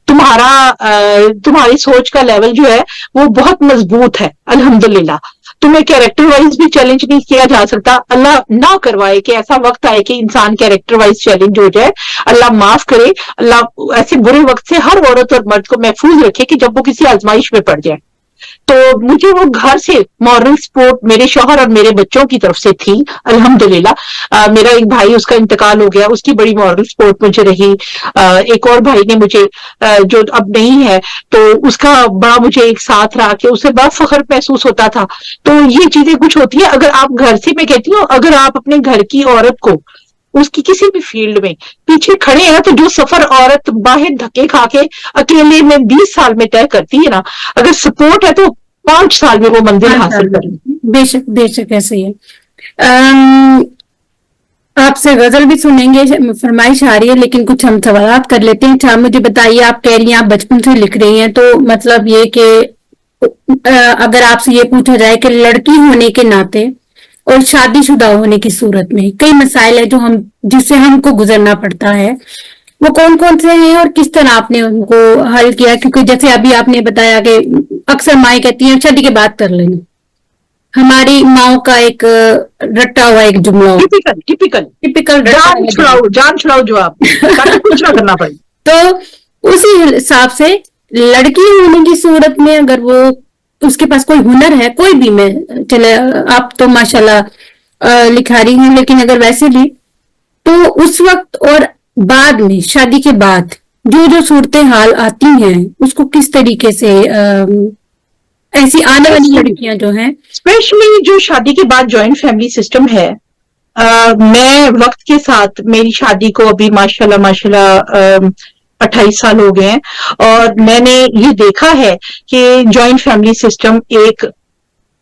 تمہاری سوچ کا لیول جو ہے وہ بہت مضبوط ہے الحمدللہ. تمہیں کیریکٹر وائز بھی چیلنج نہیں کیا جا سکتا, اللہ نہ کروائے کہ ایسا وقت آئے کہ انسان کیریکٹر وائز چیلنج ہو جائے, اللہ معاف کرے, اللہ ایسے برے وقت سے ہر عورت اور مرد کو محفوظ رکھے کہ جب وہ کسی آزمائش میں پڑ جائے. تو مجھے وہ گھر سے مورل سپورٹ میرے شوہر اور میرے بچوں کی طرف سے تھی الحمدللہ. میرا ایک بھائی اس کا انتقال ہو گیا, اس کی بڑی مورل سپورٹ مجھے رہی. ایک اور بھائی نے مجھے جو اب نہیں ہے تو اس کا بڑا مجھے ایک ساتھ رہا کہ اسے بڑا فخر محسوس ہوتا تھا. تو یہ چیزیں کچھ ہوتی ہیں. اگر آپ گھر سے, میں کہتی ہوں اگر آپ اپنے گھر کی عورت کو اس کی کسی بھی فیلڈ میں پیچھے کھڑے ہیں تو جو سفر عورت باہر دھکے کھا کے اکیلے میں 20 سال میں طے کرتی ہے نا, اگر سپورٹ ہے تو 5 سال میں وہ منزل حاصل کریں. بے شک ایسے ہی ہے. آپ سے غزل بھی سنیں گے, فرمائش آ رہی ہے, لیکن کچھ ہم سوالات کر لیتے ہیں. اچھا مجھے بتائیے, آپ کہہ رہی ہیں آپ بچپن سے لکھ رہی ہیں, تو مطلب یہ کہ اگر آپ سے یہ پوچھا جائے کہ لڑکی ہونے کے ناطے اور شادی شدہ ہونے کی صورت میں کئی مسائل ہیں جو جس سے ہم کو گزرنا پڑتا ہے, وہ کون کون سے ہیں اور کس طرح آپ نے ان کو حل کیا؟ کیونکہ جیسے ابھی آپ نے بتایا کہ اکثر مائیں کہتی ہیں شادی کے بعد کر لینا, ہماری ماؤں کا ایک رٹا ہوا ایک جملہ ہو, ٹپیکل جان چھڑاؤ جو آپ تاکہ کچھ نہ کرنا پڑے. تو اسی حساب سے لڑکی ہونے کی صورت میں اگر وہ اس کے پاس کوئی ہنر ہے, کوئی بھی, میں چلے آپ تو ماشاءاللہ لکھا رہی ہیں, لیکن اگر ویسے بھی تو اس وقت اور بعد میں شادی کے بعد جو صورتحال آتی ہیں اس کو کس طریقے سے ایسی آنے والی لڑکیاں جو ہیں, اسپیشلی جو شادی کے بعد جوائنٹ فیملی سسٹم ہے, میں وقت کے ساتھ میری شادی کو ابھی ماشاءاللہ 28 سال ہو گئے ہیں, اور میں نے یہ دیکھا ہے کہ جوائنٹ فیملی سسٹم ایک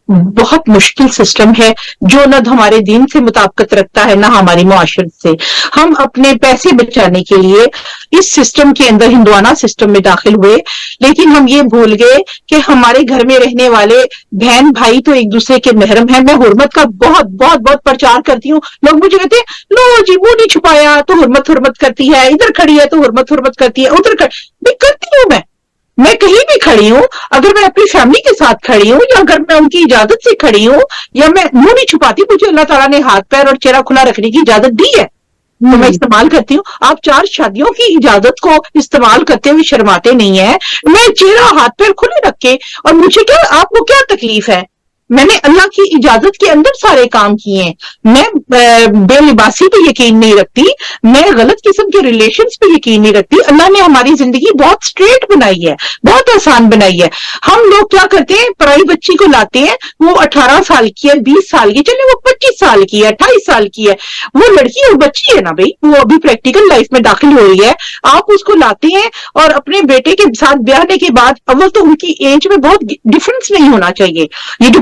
بہت مشکل سسٹم ہے جو نہ ہمارے دین سے مطابقت رکھتا ہے نہ ہماری معاشرت سے. ہم اپنے پیسے بچانے کے لیے اس سسٹم کے اندر ہندوانہ سسٹم میں داخل ہوئے, لیکن ہم یہ بھول گئے کہ ہمارے گھر میں رہنے والے بہن بھائی تو ایک دوسرے کے محرم ہیں. میں حرمت کا بہت بہت بہت پرچار کرتی ہوں. لوگ مجھے کہتے ہیں لو جی منہ نہیں چھپایا تو حرمت کرتی ہے, ادھر کھڑی ہے تو حرمت کرتی ہے, ادھر کرتی ہوں. میں کہیں بھی کھڑی ہوں, اگر میں اپنی فیملی کے ساتھ کھڑی ہوں یا اگر میں ان کی اجازت سے کھڑی ہوں یا میں منہ نہیں چھپاتی, مجھے اللہ تعالیٰ نے ہاتھ پیر اور چہرہ کھلا رکھنے کی اجازت دی ہے تو میں استعمال کرتی ہوں. آپ 4 شادیوں کی اجازت کو استعمال کرتے ہوئے شرماتے نہیں ہیں. میں چہرہ ہاتھ پیر کھلے رکھ کے, اور مجھے کیا, آپ کو کیا تکلیف ہے, میں نے اللہ کی اجازت کے اندر سارے کام کیے ہیں. میں بے لباسی پہ یقین نہیں رکھتی, میں غلط قسم کے ریلیشنز پہ یقین نہیں رکھتی. اللہ نے ہماری زندگی بہت سٹریٹ بنائی ہے, بہت آسان بنائی ہے. ہم لوگ کیا کرتے ہیں, پرائی بچی کو لاتے ہیں, وہ 18 سال کی ہے, 20 سال کی, چلے وہ 25 سال کی ہے, 28 سال کی ہے, وہ لڑکی اور بچی ہے نا بھائی, وہ ابھی پریکٹیکل لائف میں داخل ہو رہی ہے. آپ اس کو لاتے ہیں اور اپنے بیٹے کے ساتھ بیاہنے کے بعد, اول تو ان کی ایج میں بہت ڈفرنس نہیں ہونا چاہیے. یہ جو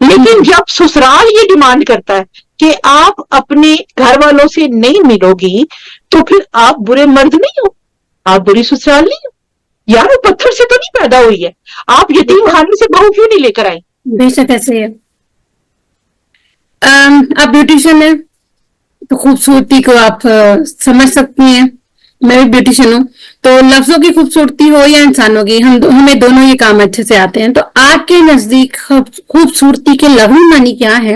لیکن جب سسرال یہ ڈیمانڈ کرتا ہے کہ آپ اپنے گھر والوں سے نہیں ملو گی تو پھر آپ برے مرد نہیں ہو, آپ بری سسرال نہیں ہو. یار وہ پتھر سے تو نہیں پیدا ہوئی ہے, آپ یتیم خانے سے بہو کیوں نہیں لے کر آئے؟ بے شک ایسے ہے. آپ بیوٹیشین ہیں تو خوبصورتی کو آپ سمجھ سکتی ہیں, میں بھی بیوٹیشین ہوں, تو لفظوں کی خوبصورتی ہو یا انسانوں کی, ہمیں دونوں یہ کام اچھے سے آتے ہیں. تو آپ کے نزدیک خوبصورتی کے لغوی معنی کیا ہے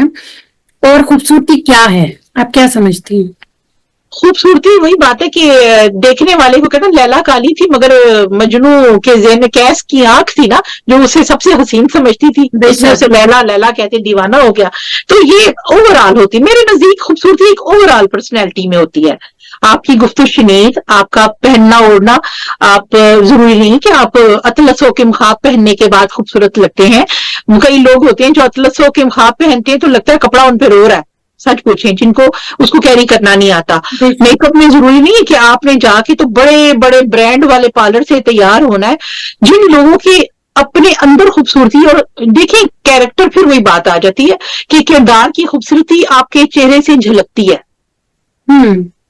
اور خوبصورتی کیا ہے, آپ کیا سمجھتی ہیں؟ خوبصورتی وہی بات ہے کہ دیکھنے والے کو کہتا لیلا کالی تھی مگر مجنو کے ذہن میں کیس کی آنکھ تھی نا جو اسے سب سے حسین سمجھتی تھی, اس نے اسے لیلا لیلا کہتے دیوانہ ہو گیا. تو یہ اوور آل ہوتی ہے میرے نزدیک. خوبصورتی ایک اوور آل پرسنالٹی میں ہوتی ہے. آپ کی گفت و شنید, آپ کا پہننا اوڑھنا, آپ ضروری نہیں کہ آپ اطلس و کمخاب پہننے کے بعد خوبصورت لگتے ہیں. کئی لوگ ہوتے ہیں جو اطلس و کمخاب پہنتے ہیں تو لگتا ہے کپڑا ان پہ رو رہا ہے, سچ پوچھیں, جن کو اس کو کیری کرنا نہیں آتا. میک اپ میں ضروری نہیں ہے کہ آپ نے جا کے تو بڑے بڑے برانڈ والے پارلر سے تیار ہونا ہے. جن لوگوں کی اپنے اندر خوبصورتی, اور دیکھیں کیریکٹر, پھر وہی بات آ جاتی ہے کہ کردار کی خوبصورتی آپ کے چہرے سے جھلکتی ہے.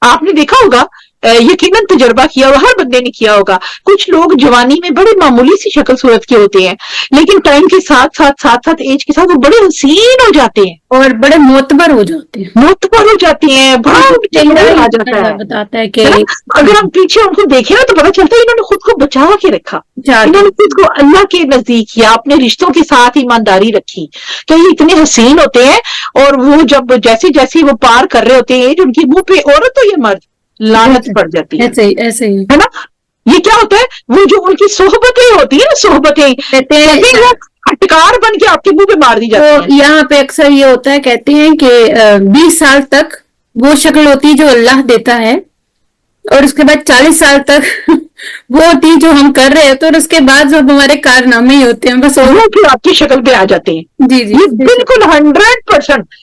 آپ نے دیکھا ہوگا, یقیناً تجربہ کیا ہوگا, ہر بندے نے کیا ہوگا, کچھ لوگ جوانی میں بڑے معمولی سی شکل صورت کے ہوتے ہیں لیکن ٹائم کے ساتھ ساتھ ایج کے ساتھ وہ بڑے حسین ہو جاتے ہیں اور بڑے معتبر ہو جاتے ہیں, بڑا آ جاتا ہے. بتاتا ہے کہ اگر ہم پیچھے ان کو دیکھیں نا تو پتا چلتا ہے انہوں نے خود کو بچا کے رکھا, انہوں نے خود کو اللہ کے نزدیک کیا, اپنے رشتوں کے ساتھ ایمانداری رکھی. تو یہ اتنے حسین ہوتے ہیں, اور وہ جب جیسے وہ پار کر رہے ہوتے ہیں ان کے منہ پہ عورت ہو یا مرد لعنت پڑ جاتی ہے. ایسے ہی ہے نا. یہ کیا ہوتا ہے, وہ جو ان کی صحبتیں ہوتی ہیں نا, صحبتیں ہٹکار بن کے آپ کے منہ پہ مار دی جاتی ہیں. یہاں پہ اکثر یہ ہوتا ہے, کہتے ہیں کہ 20 سال تک وہ شکل ہوتی ہے جو اللہ دیتا ہے, اور اس کے بعد 40 سال تک وہ ہوتی جو ہم کر رہے ہوتے ہیں, اور اس کے بعد جو ہمارے کارنامے ہی ہوتے ہیں بس وہ پھر آپ کی شکل پہ آ جاتے ہیں. جی یہ بالکل 100%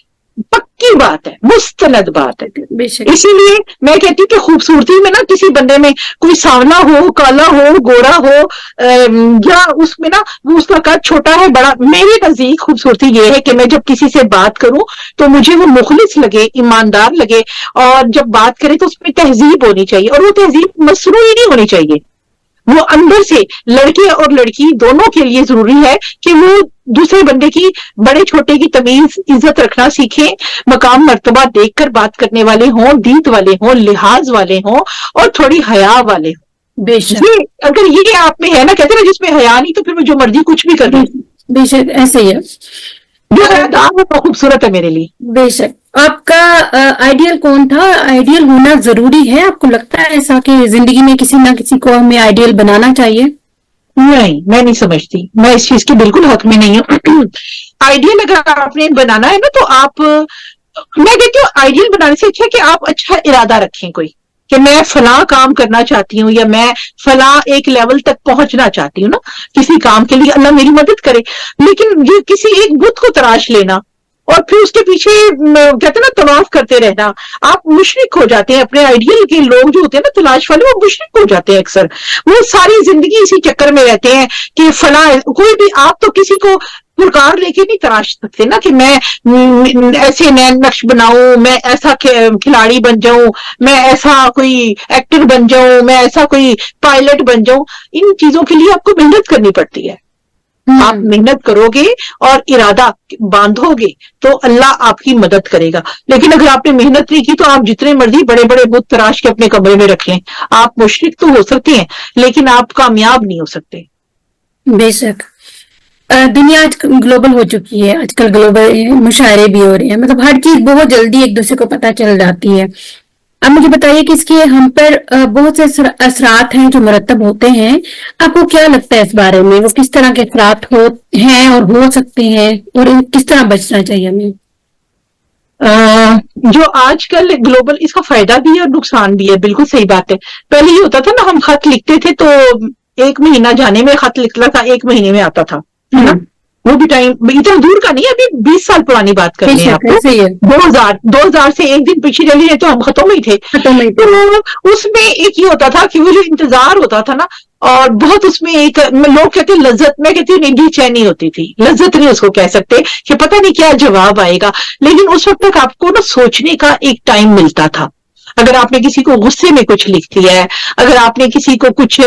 پکی بات ہے, مستند بات ہے. اسی لیے میں کہتی ہوں کہ خوبصورتی میں نا کسی بندے میں کوئی سانولا ہو, کالا ہو, گورا ہو, یا اس میں نا وہ اس کا قد چھوٹا ہے بڑا, میرے نزدیک خوبصورتی یہ ہے کہ میں جب کسی سے بات کروں تو مجھے وہ مخلص لگے, ایماندار لگے, اور جب بات کرے تو اس میں تہذیب ہونی چاہیے, اور وہ تہذیب مصنوعی نہیں ہونی چاہیے. وہ اندر سے, لڑکے اور لڑکی دونوں کے لیے ضروری ہے کہ وہ دوسرے بندے کی بڑے چھوٹے کی تمیز عزت رکھنا سیکھیں, مقام مرتبہ دیکھ کر بات کرنے والے ہوں, دید والے ہوں, لحاظ والے ہوں, اور تھوڑی حیا والے ہوں. بے شک اگر یہ آپ میں ہے نا, کہتے ہیں نا جس میں حیا نہیں تو پھر میں جو مرضی کچھ بھی کر دوں. بے شک ایسے ہی ہے, جو حیادار ہے وہ خوبصورت ہے میرے لیے. بے شک. آپ کا آئیڈیل کون تھا؟ آئیڈیل ہونا ضروری ہے, آپ کو لگتا ہے ایسا کہ زندگی میں کسی نہ کسی کو ہمیں آئیڈیل بنانا چاہیے؟ نہیں, میں نہیں سمجھتی, میں اس چیز کے بالکل حق میں نہیں ہوں. آئیڈیل اگر آپ نے بنانا ہے نا تو آپ, میں کہتی ہوں آئیڈیل بنانے سے اچھا ہے کہ آپ اچھا ارادہ رکھیں کوئی, کہ میں فلاں کام کرنا چاہتی ہوں, یا میں فلاں ایک لیول تک پہنچنا چاہتی ہوں نا کسی کام کے لیے, اللہ میری مدد کرے. لیکن یہ کسی ایک بت کو تراش لینا اور پھر اس کے پیچھے کہتے ہیں نا طواف کرتے رہنا, آپ مشرک ہو جاتے ہیں. اپنے آئیڈیل کے لوگ جو ہوتے ہیں نا تلاش والے, وہ مشرک ہو جاتے ہیں اکثر. وہ ساری زندگی اسی چکر میں رہتے ہیں کہ فلاں, کوئی بھی آپ تو کسی کو پرکار لے کے نہیں تراش سکتے نا کہ میں ایسے نین نقش بناؤں, میں ایسا کھلاڑی بن جاؤں, میں ایسا کوئی ایکٹر بن جاؤں, میں ایسا کوئی پائلٹ بن جاؤں. ان چیزوں کے لیے آپ کو محنت کرنی پڑتی ہے. آپ محنت کرو گے اور ارادہ باندھو گے تو اللہ آپ کی مدد کرے گا. لیکن اگر آپ نے محنت نہیں کی تو آپ جتنے مرضی بڑے بڑے بت تراش کے اپنے کمرے میں رکھ لیں, آپ مشرک تو ہو سکتے ہیں لیکن آپ کامیاب نہیں ہو سکتے. بے شک. دنیا آج گلوبل ہو چکی ہے, آج کل گلوبل مشاعرے بھی ہو رہے ہیں, مطلب ہر چیز بہت جلدی ایک دوسرے کو پتہ چل جاتی ہے. اب مجھے بتائیے کہ اس کے ہم پر بہت سے اثرات ہیں جو مرتب ہوتے ہیں, آپ کو کیا لگتا ہے اس بارے میں, وہ کس طرح کے اثرات ہیں اور ہو سکتے ہیں, اور کس طرح بچنا چاہیے ہمیں؟ جو آج کل گلوبل, اس کا فائدہ بھی ہے اور نقصان بھی ہے, بالکل صحیح بات ہے. پہلے یہ ہوتا تھا نا, ہم خط لکھتے تھے تو 1 مہینہ جانے میں خط لکھنا تھا, 1 مہینے میں آتا تھا, ہے نا. وہ بھی ٹائم اتنا دور کا نہیں, ابھی 20 سال پرانی بات کر رہے ہیں آپ کو. 2000 سے ایک دن پیچھے چلی جائے تو ہم ختم ہی تھے. تو اس میں ایک یہ ہوتا تھا کہ وہ جو انتظار ہوتا تھا نا, اور بہت اس میں ایک لوگ کہتے ہیں لذت، میں کہتی ہوں نہیں، بے چینی ہوتی تھی، لذت نہیں اس کو کہہ سکتے کہ پتہ نہیں کیا جواب آئے گا، لیکن اس وقت تک آپ کو نا سوچنے کا ایک ٹائم ملتا تھا. اگر آپ نے کسی کو غصے میں کچھ لکھ دیا ہے، اگر آپ نے کسی کو کچھ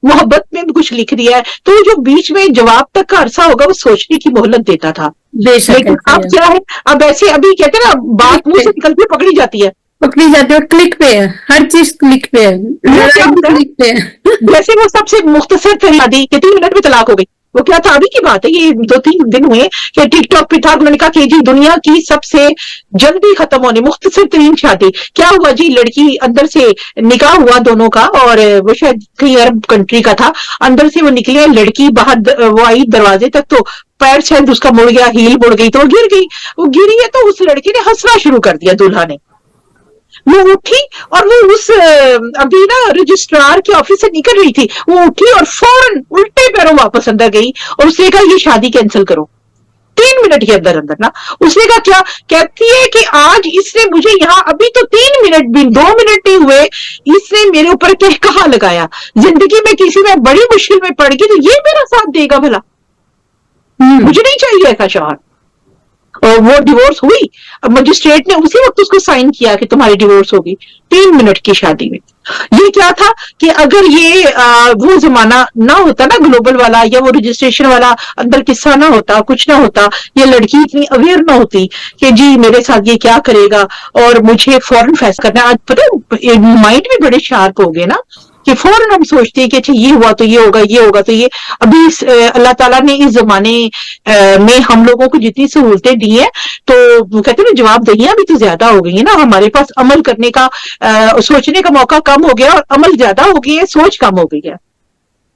محبت میں کچھ لکھ دیا ہے، تو جو بیچ میں جواب تک کا عرصہ ہوگا وہ سوچنے کی مہلت دیتا تھا. بے شک لیکن اب کیا ہے، اب ایسے ابھی کہتے ہیں نا بات منہ سے نکل کے پکڑی جاتی ہے، پکڑی جاتی ہے، اور کلک پہ ہے، ہر چیز کلک پہ ہے، لڑائی بھی کلک پہ ہے. جیسے وہ سب سے مختصر شادی کہ 3 منٹ میں طلاق ہو گئی، وہ کیا تھا ابھی کی بات ہے، یہ 2-3 دن ہوئے کہ ٹک ٹاک پہ تھا، انہوں نے کہا کہ جی دنیا کی سب سے جلدی ختم ہونے مختصر ترین شادی. کیا ہوا جی، لڑکی اندر سے نکاح ہوا دونوں کا، اور وہ شاید کہیں عرب کنٹری کا تھا، اندر سے وہ نکلے، لڑکی باہر وہ آئی دروازے تک، تو پیر شاید اس کا مڑ گیا، ہیل مڑ گئی تو وہ گر گئی. وہ گری ہے تو اس لڑکی نے ہنسنا شروع کر دیا، دلہا نے. وہ اٹھی اور وہ اس ابھی نا رجسٹرار کے آفس سے نکل رہی تھی، وہ اٹھی اور فوراً الٹے پیروں واپس اندر گئی اور اس نے کہا یہ شادی کینسل کرو. 3 منٹ کے اندر اندر نا اس نے کہا کیا کہتی ہے کہ آج اس نے مجھے یہاں ابھی تو 3 منٹ بھی 2 منٹ نہیں ہوئے، اس نے میرے اوپر کہا لگایا. زندگی میں کسی میں بڑی مشکل میں پڑ گئی تو یہ میرا ساتھ دے گا بھلا؟ مجھے نہیں چاہیے ایسا شوہر. اور وہ ڈیورس ہوئی، اب مجسٹریٹ نے اسی وقت اس کو سائن کیا کہ تمہاری ڈیورس ہوگی 3 منٹ کی شادی میں. یہ کیا تھا کہ اگر یہ وہ زمانہ نہ ہوتا نا گلوبل والا، یا وہ رجسٹریشن والا اندر قصہ نہ ہوتا، کچھ نہ ہوتا، یہ لڑکی اتنی اویئر نہ ہوتی کہ جی میرے ساتھ یہ کیا کرے گا اور مجھے فوراً فیصلہ کرنا ہے. آج پتہ مائنڈ بھی بڑے شارپ ہو گئے نا کہ فوراً ہم سوچتے ہیں کہ اچھا یہ ہوا تو یہ ہوگا، یہ ہوگا تو یہ. ابھی اللہ تعالیٰ نے اس زمانے میں ہم لوگوں کو جتنی سہولتیں دی ہیں تو کہتے ہیں جواب دہیاں بھی تو زیادہ ہو گئی ہیں نا، ہمارے پاس عمل کرنے کا سوچنے کا موقع کم ہو گیا اور عمل زیادہ ہو گئی ہے، سوچ کم ہو گئی ہے.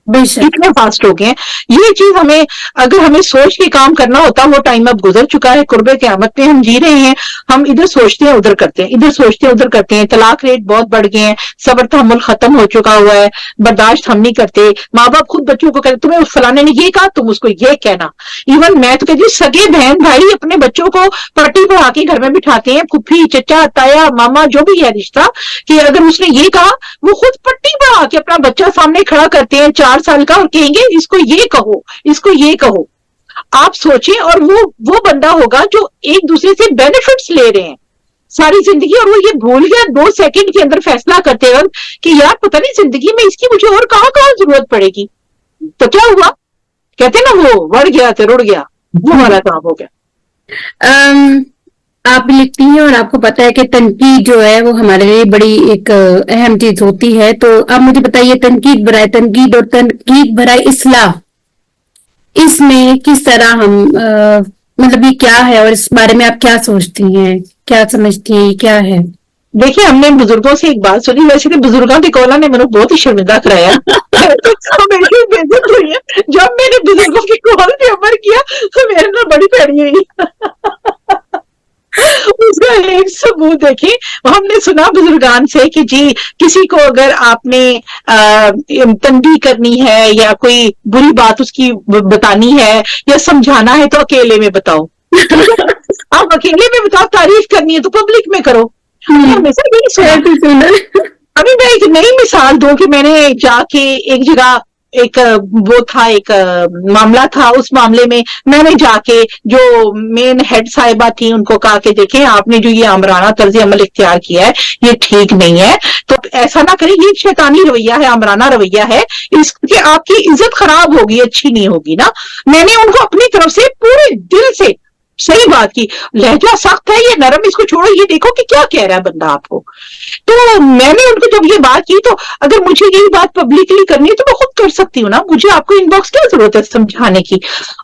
بے شک. اتنے فاسٹ ہو گئے ہیں. یہ چیز ہمیں اگر ہمیں سوچ کے کام کرنا ہوتا، وہ ٹائم اب گزر چکا ہے. قرب قیامت میں ہم جی رہے ہیں، ہم ادھر سوچتے ہیں ادھر کرتے ہیں، ادھر سوچتے ہیں ادھر کرتے ہیں. طلاق ریٹ بہت بڑھ گئے ہیں، صبر تحمل ختم ہو چکا ہوا ہے، برداشت ہم نہیں کرتے. ماں باپ خود بچوں کو کہتے تمہیں فلانے نے یہ کہا تم اس کو یہ کہنا. ایون میں تو کہتی ہوں سگے بہن بھائی اپنے بچوں کو پارٹی پڑھا کے گھر میں بٹھاتے ہیں، پھپھی چچا تایا ماما جو بھی ہے رشتہ، کہ اگر اس نے یہ کہا وہ خود پٹی پڑھا کے اپنا بچہ سامنے کھڑا کرتے ہیں 4 سال کا اور کہیں گے اس کو یہ کہو، اس کو یہ کہو. آپ سوچیں، اور وہ بندہ ہوگا جو ایک دوسرے سے بینیفٹس لے رہے ہیں ساری زندگی، اور وہ یہ بھول گیا 2 سیکنڈ کے اندر فیصلہ کرتے وقت کہ یار پتہ نہیں زندگی میں اس کی مجھے اور کہاں کہاں ضرورت پڑے گی. تو کیا ہوا، کہتے نا وہ وڑ گیا تو رڑ گیا، وہ ہمارا کام ہو گیا. آپ بھی لکھتی ہیں اور آپ کو پتا ہے کہ تنقید جو ہے وہ ہمارے لیے بڑی ایک اہم چیز ہوتی ہے. تو آپ مجھے بتائیے تنقید برائے تنقید اور تنقید برائے اصلاح، اس میں کس طرح ہم مطلب یہ کیا ہے، اور اس بارے میں آپ کیا سوچتی ہیں، کیا سمجھتی ہیں، کیا ہے؟ دیکھیں ہم نے بزرگوں سے ایک بات سنی، ویسے تو بزرگوں کے کولا نے میرے بہت ہی شرمندہ کرایا. جب میں نے بزرگوں کے کول پہ عمل کیا تو میرے نال بڑی پیڑی ہوئی. اس کا ایک ثبوت دیکھیں، ہم نے سنا بزرگان سے کہ جی کسی کو اگر آپ نے تنبیہ کرنی ہے یا کوئی بری بات اس کی بتانی ہے یا سمجھانا ہے تو اکیلے میں بتاؤ. آپ اکیلے میں بتاؤ، تعریف کرنی ہے تو پبلک میں کرو. ابھی میں ایک نئی مثال دوں کہ میں نے جا کے ایک جگہ ایک وہ تھا، ایک معاملہ تھا، اس معاملے میں نے جا کے جو مین ہیڈ صاحبہ تھی ان کو کہا کہ دیکھیں آپ نے جو یہ آمرانہ طرز عمل اختیار کیا ہے یہ ٹھیک نہیں ہے، تو ایسا نہ کریں، یہ شیطانی رویہ ہے، آمرانہ رویہ ہے، اس کے آپ کی عزت خراب ہوگی، اچھی نہیں ہوگی نا. میں نے ان کو اپنی طرف سے پورے دل سے صحیح بات کی، لہجہ سخت ہے یہ نرم، اس کو چھوڑو، یہ دیکھو کہ کیا کہہ رہا ہے بندہ آپ کو. تو میں نے ان کو جب یہ بات کی تو اگر مجھے یہی بات پبلکلی کرنی ہے تو میں خود کر سکتی ہوں نا، مجھے آپ کو ان باکس کیا ضرورت ہے سمجھانے کی.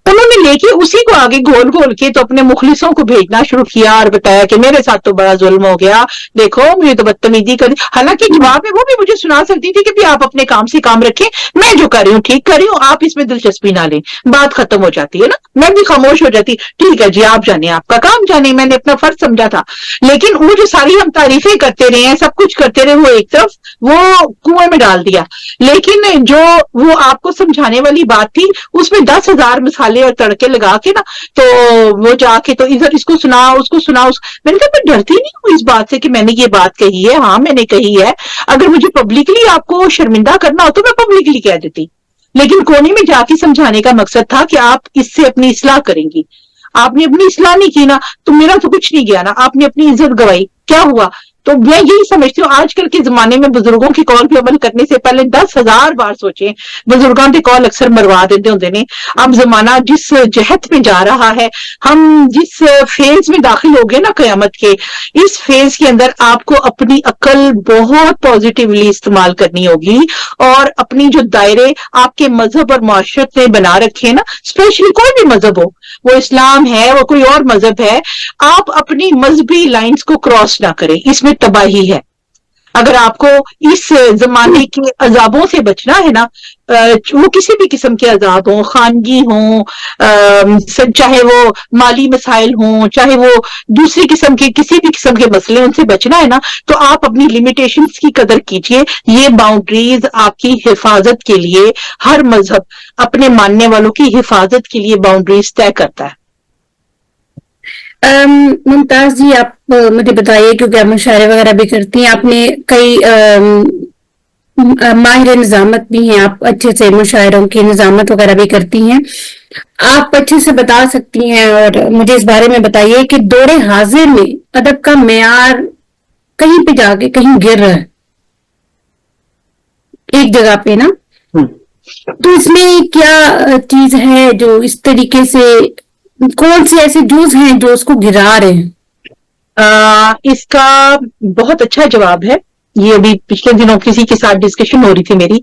انہوں نے لے کے اسی کو آگے گھول گھول کے تو اپنے مخلصوں کو بھیجنا شروع کیا اور بتایا کہ میرے ساتھ تو بڑا ظلم ہو گیا، دیکھو مجھے تو بدتمیزی کر دی. حالانکہ جواب میں وہ بھی مجھے سنا سکتی تھی کہ بھی آپ اپنے کام سے کام رکھیں، میں جو کر رہی ہوں ٹھیک کر رہی ہوں، آپ اس میں دلچسپی نہ لیں، بات ختم ہو جاتی ہے نا. میں بھی خاموش ہو جاتی، ٹھیک ہے جی آپ جانے، آپ کا کام جانے، میں نے اپنا فرض سمجھا تھا. لیکن وہ جو ساری ہم تعریفیں کرتے رہے ہیں، سب کچھ کرتے رہے، وہ ایک طرف وہ کنویں میں ڈال دیا. لیکن جو وہ آپ کو سمجھانے والی بات تھی، اس میں 10,000 مسالے اور تڑکے لگا کے نا، تو وہ جا کے تو ادھر اس کو سنا، اس کو سنا، میں نے کہا میں ڈرتی نہیں ہوں اس بات سے کہ میں نے یہ بات کہی ہے، ہاں میں نے کہی ہے، اگر مجھے پبلکلی آپ کو شرمندہ کرنا ہو تو میں پبلکلی کہہ دیتی، لیکن کونے میں جا کے سمجھانے کا مقصد تھا کہ آپ اس سے اپنی اصلاح کریں گی. آپ نے اپنی اصلاح نہیں کی نا، تو میرا تو کچھ نہیں گیا نا، آپ نے اپنی عزت گوائی، کیا ہوا؟ تو میں یہی سمجھتی ہوں آج کل کے زمانے میں بزرگوں کی کال پہ عمل کرنے سے پہلے 10,000 بار سوچیں. بزرگوں کی کال اکثر مروا دیتے ہوتے نے. اب زمانہ جس جہت میں جا رہا ہے، ہم جس فیز میں داخل ہو گئے نا قیامت کے، اس فیز کے اندر آپ کو اپنی عقل بہت پازیٹیولی استعمال کرنی ہوگی، اور اپنی جو دائرے آپ کے مذہب اور معاشرت نے بنا رکھے نا، اسپیشلی کوئی بھی مذہب ہو، وہ اسلام ہے، وہ کوئی اور مذہب ہے، آپ اپنی مذہبی لائنز کو کراس نہ کریں، اس میں تباہی ہے. اگر آپ کو اس زمانے کے عذابوں سے بچنا ہے نا، وہ کسی بھی قسم کے عذاب ہوں، خانگی ہوں، چاہے وہ مالی مسائل ہوں، چاہے وہ دوسری قسم کے کسی بھی قسم کے مسئلے، ان سے بچنا ہے نا، تو آپ اپنی لیمیٹیشنز کی قدر کیجئے. یہ باؤنڈریز آپ کی حفاظت کے لیے، ہر مذہب اپنے ماننے والوں کی حفاظت کے لیے باؤنڈریز طے کرتا ہے. ممتاز جی، آپ مجھے بتائیے، کیونکہ آپ مشاعرے وغیرہ بھی کرتی ہیں، آپ نے کئی ماہر نظامت بھی ہیں، آپ اچھے سے مشاعروں کی نظامت وغیرہ بھی کرتی ہیں، آپ اچھے سے بتا سکتی ہیں اور مجھے اس بارے میں بتائیے کہ دور حاضر میں ادب کا معیار کہیں پہ جا کے کہیں گر رہا ہے ایک جگہ پہ نا، تو اس میں کیا چیز ہے جو اس طریقے سے، کون سے ایسے جز ہیں جو اس کو گرا رہے ہیں؟ اس کا بہت اچھا جواب ہے. یہ ابھی پچھلے دنوں کسی کے ساتھ ڈسکشن ہو رہی تھی میری،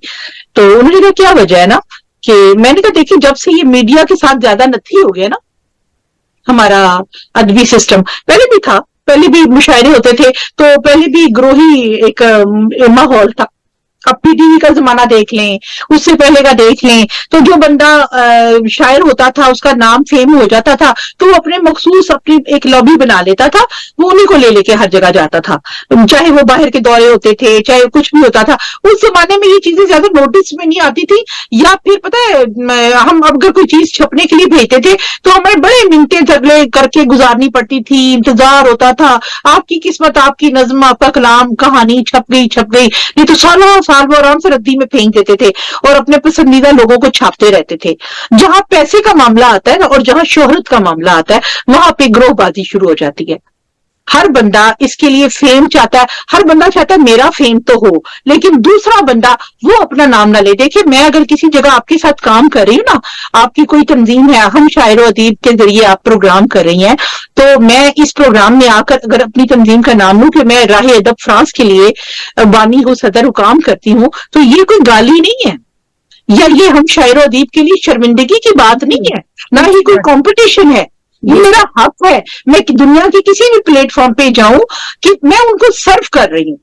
تو انہوں نے کہا کیا وجہ ہے نا، کہ میں نے کہا دیکھیں جب سے یہ میڈیا کے ساتھ زیادہ نتھی ہو گیا نا ہمارا ادبی سسٹم، پہلے بھی تھا، پہلے بھی مشاعرے ہوتے تھے، تو پہلے بھی گروہی ایک ماحول تھا. اب پی ٹی وی کا زمانہ دیکھ لیں، اس سے پہلے کا دیکھ لیں، تو جو بندہ شاعر ہوتا تھا، اس کا نام فیم ہو جاتا تھا، تو وہ اپنے مخصوص اپنی ایک لابی بنا لیتا تھا، وہ انہیں کو لے کے ہر جگہ جاتا تھا، چاہے وہ باہر کے دورے ہوتے تھے، چاہے کچھ بھی ہوتا تھا. اس زمانے میں یہ چیزیں زیادہ نوٹس میں نہیں آتی تھی، یا پھر پتہ ہے ہم اگر کوئی چیز چھپنے کے لیے بھیجتے تھے تو ہمیں بڑے منٹیں جھگڑے کر کے گزارنی پڑتی تھی، انتظار ہوتا تھا، آپ کی قسمت، آپ کی نظم، آپ کا کلام، کہانی چھپ گئی نہیں تو سالوں سال وہ آرام سے ردی میں پھینک دیتے تھے اور اپنے پسندیدہ لوگوں کو چھاپتے رہتے تھے. جہاں پیسے کا معاملہ آتا ہے نا، اور جہاں شہرت کا معاملہ آتا ہے، وہاں پہ گروہ بازی شروع ہو جاتی ہے. ہر بندہ اس کے لیے فیم چاہتا ہے، ہر بندہ چاہتا ہے میرا فیم تو ہو، لیکن دوسرا بندہ وہ اپنا نام نہ لے. دیکھیں میں اگر کسی جگہ آپ کے ساتھ کام کر رہی ہوں نا، آپ کی کوئی تنظیم ہے، ہم شاعر و ادیب کے ذریعے آپ پروگرام کر رہی ہیں، تو میں اس پروگرام میں آ کر اگر اپنی تنظیم کا نام لوں کہ میں راہ ادب فرانس کے لیے بانی ہوں، صدر کام کرتی ہوں، تو یہ کوئی گالی نہیں ہے، یا یہ ہم شاعر و ادیب کے لیے شرمندگی کی بات نہیں ہے، نہ ہی کوئی کمپٹیشن ہے. یہ میرا حق ہے، میں دنیا کے کسی بھی پلیٹ فارم پہ جاؤں کہ میں ان کو سرو کر رہی ہوں.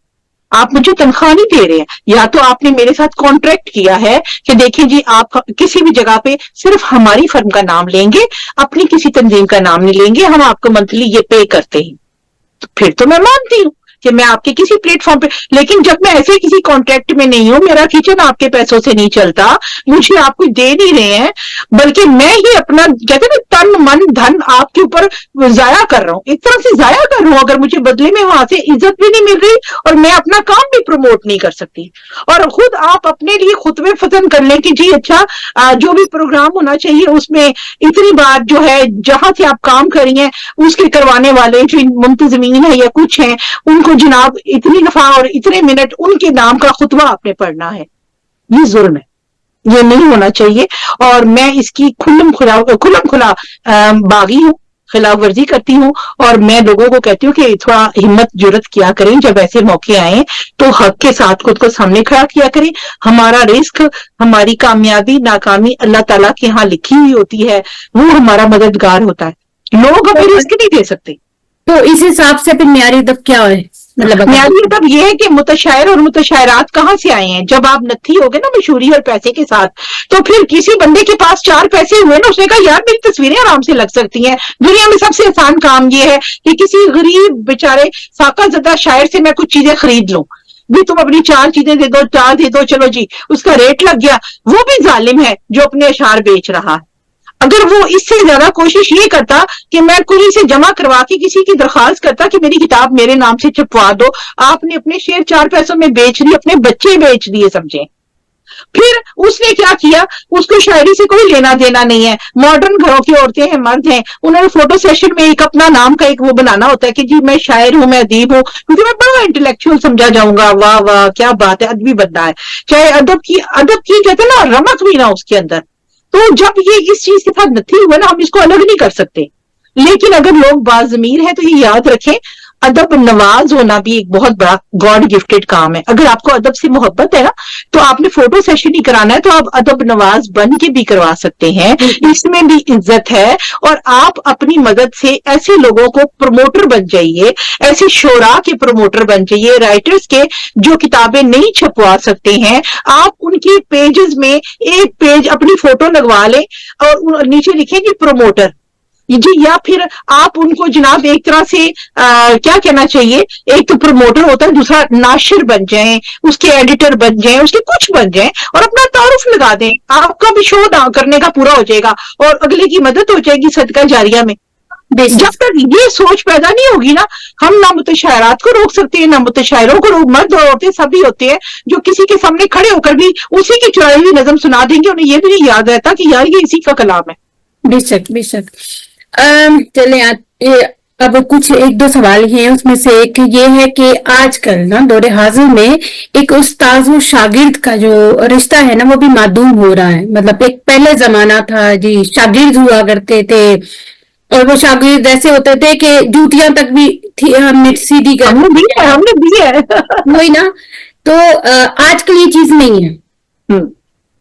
آپ مجھے تنخواہ نہیں دے رہے ہیں، یا تو آپ نے میرے ساتھ کانٹریکٹ کیا ہے کہ دیکھیں جی آپ کسی بھی جگہ پہ صرف ہماری فرم کا نام لیں گے، اپنی کسی تنظیم کا نام نہیں لیں گے، ہم آپ کو منتھلی یہ پے کرتے ہیں، تو پھر تو میں مانتی ہوں کہ میں آپ کے کسی پلیٹ فارم پہ، لیکن جب میں ایسے کسی کانٹریکٹ میں نہیں ہوں، میرا کچن آپ کے پیسوں سے نہیں چلتا، مجھے آپ کو دے نہیں رہے ہیں، بلکہ میں ہی اپنا کہتے ہیں نا تن من دھن آپ کے اوپر ضائع کر رہا ہوں، ایک طرح سے ضائع کر رہا ہوں، اگر مجھے بدلے میں وہاں سے عزت بھی نہیں مل رہی اور میں اپنا کام بھی پروموٹ نہیں کر سکتی. اور خود آپ اپنے لیے خطبے فتن کر لیں کہ جی اچھا جو بھی پروگرام ہونا چاہیے اس میں اتنی بات جو ہے جہاں سے آپ کام کر رہی ہیں اس کے کروانے والے جو منتظمین ہیں یا کچھ ہیں ان کو جناب اتنی دفعہ اور اتنے منٹ ان کے نام کا خطبہ آپ نے پڑھنا ہے. یہ ظلم ہے، یہ نہیں ہونا چاہیے، اور میں اس کی کھلم کھلا باغی ہوں، خلاف ورزی کرتی ہوں، اور میں لوگوں کو کہتی ہوں کہ تھوڑا ہمت جرت کیا کریں، جب ایسے موقع آئیں تو حق کے ساتھ خود کو سامنے کھڑا کیا کریں. ہمارا رزق، ہماری کامیابی ناکامی اللہ تعالیٰ کے ہاں لکھی ہوئی ہوتی ہے، وہ ہمارا مددگار ہوتا ہے، لوگ ہمیں رزق نہیں دے سکتے. تو اس حساب سے پھر معیاری ادب کیا ہے؟ مطلب معیاری ادب یہ ہے کہ متشاعر اور متشاعرات کہاں سے آئے ہیں؟ جب آپ نتھی ہو گے نا مشہوری اور پیسے کے ساتھ، تو پھر کسی بندے کے پاس 4 پیسے ہوئے نا، اس نے کہا یار میری تصویریں آرام سے لگ سکتی ہیں. دنیا میں سب سے آسان کام یہ ہے کہ کسی غریب بیچارے فاقہ زدہ شاعر سے میں کچھ چیزیں خرید لوں. بھی تم اپنی 4 چیزیں دے دو، 4 دے دو، چلو جی اس کا ریٹ لگ گیا. وہ بھی ظالم ہے جو اپنے اشعار بیچ رہا ہے. اگر وہ اس سے زیادہ کوشش یہ کرتا کہ میں کوئی سے جمع کروا کے کسی کی درخواست کرتا کہ میری کتاب میرے نام سے چھپوا دو، آپ نے اپنے شیئر 4 پیسوں میں بیچ دیے، اپنے بچے بیچ دیے سمجھیں. پھر اس نے کیا کیا، اس کو شاعری سے کوئی لینا دینا نہیں ہے. ماڈرن گھروں کی عورتیں ہیں، مرد ہیں، انہوں نے فوٹو سیشن میں ایک اپنا نام کا ایک وہ بنانا ہوتا ہے کہ جی میں شاعر ہوں، میں ادیب ہوں، کیونکہ میں بڑا انٹلیکچوئل سمجھا جاؤں گا. واہ واہ کیا بات ہے، ادبی بندہ ہے. چاہے ادب کی کہتے ہیں نا رمق بھی نہ اس کے اندر. تو جب یہ اس چیز کے ساتھ نتھی ہوئے نا، ہم اس کو الگ نہیں کر سکتے. لیکن اگر لوگ باضمیر ہیں تو یہ یاد رکھیں، ادب نواز ہونا بھی ایک بہت بڑا گاڈ گفٹڈ کام ہے. اگر آپ کو ادب سے محبت ہے نا تو آپ نے فوٹو سیشن ہی کرانا ہے تو آپ ادب نواز بن کے بھی کروا سکتے ہیں. اس میں بھی عزت ہے. اور آپ اپنی مدد سے ایسے لوگوں کو پروموٹر بن جائیے، ایسے شعراء کے پروموٹر بن جائیے، رائٹرز کے جو کتابیں نہیں چھپوا سکتے ہیں، آپ ان کے پیجز میں ایک پیج اپنی فوٹو لگوا لیں اور نیچے لکھیں گے پروموٹر جی. یا پھر آپ ان کو جناب ایک طرح سے کیا کہنا چاہیے، ایک تو پروموٹر ہوتا ہے، دوسرا ناشر بن جائیں، اس کے ایڈیٹر بن جائیں، اس کے کچھ بن جائیں اور اپنا تعارف لگا دیں. آپ کا بھی شو کرنے کا پورا ہو جائے گا اور اگلے کی مدد ہو جائے گی صدقہ جاریہ میں. جب تک یہ سوچ پیدا نہیں ہوگی نا، ہم نہ متشاعرات کو روک سکتے ہیں، نہ متشاعروں کو روک. مرد اور عورتیں سبھی ہوتے ہیں جو کسی کے سامنے کھڑے ہو کر بھی اسی کی چڑھائی ہوئی نظم سنا دیں گے، انہیں یہ بھی نہیں یاد رہتا کہ یار یہ اسی کا کلام ہے. بے شک بے شک. چلیں اب کچھ ایک دو سوال ہیں، اس میں سے ایک یہ ہے کہ آج کل نا دور حاضر میں ایک استاذ و شاگرد کا جو رشتہ ہے نا وہ بھی معدوم ہو رہا ہے. مطلب ایک پہلے زمانہ تھا جی، شاگرد ہوا کرتے تھے اور وہ شاگرد ایسے ہوتے تھے کہ جوتیاں تک بھی تھی، ہم نے سیدھی کر ہم نے بھی ہے وہی نا. تو آج کل یہ چیز نہیں ہے.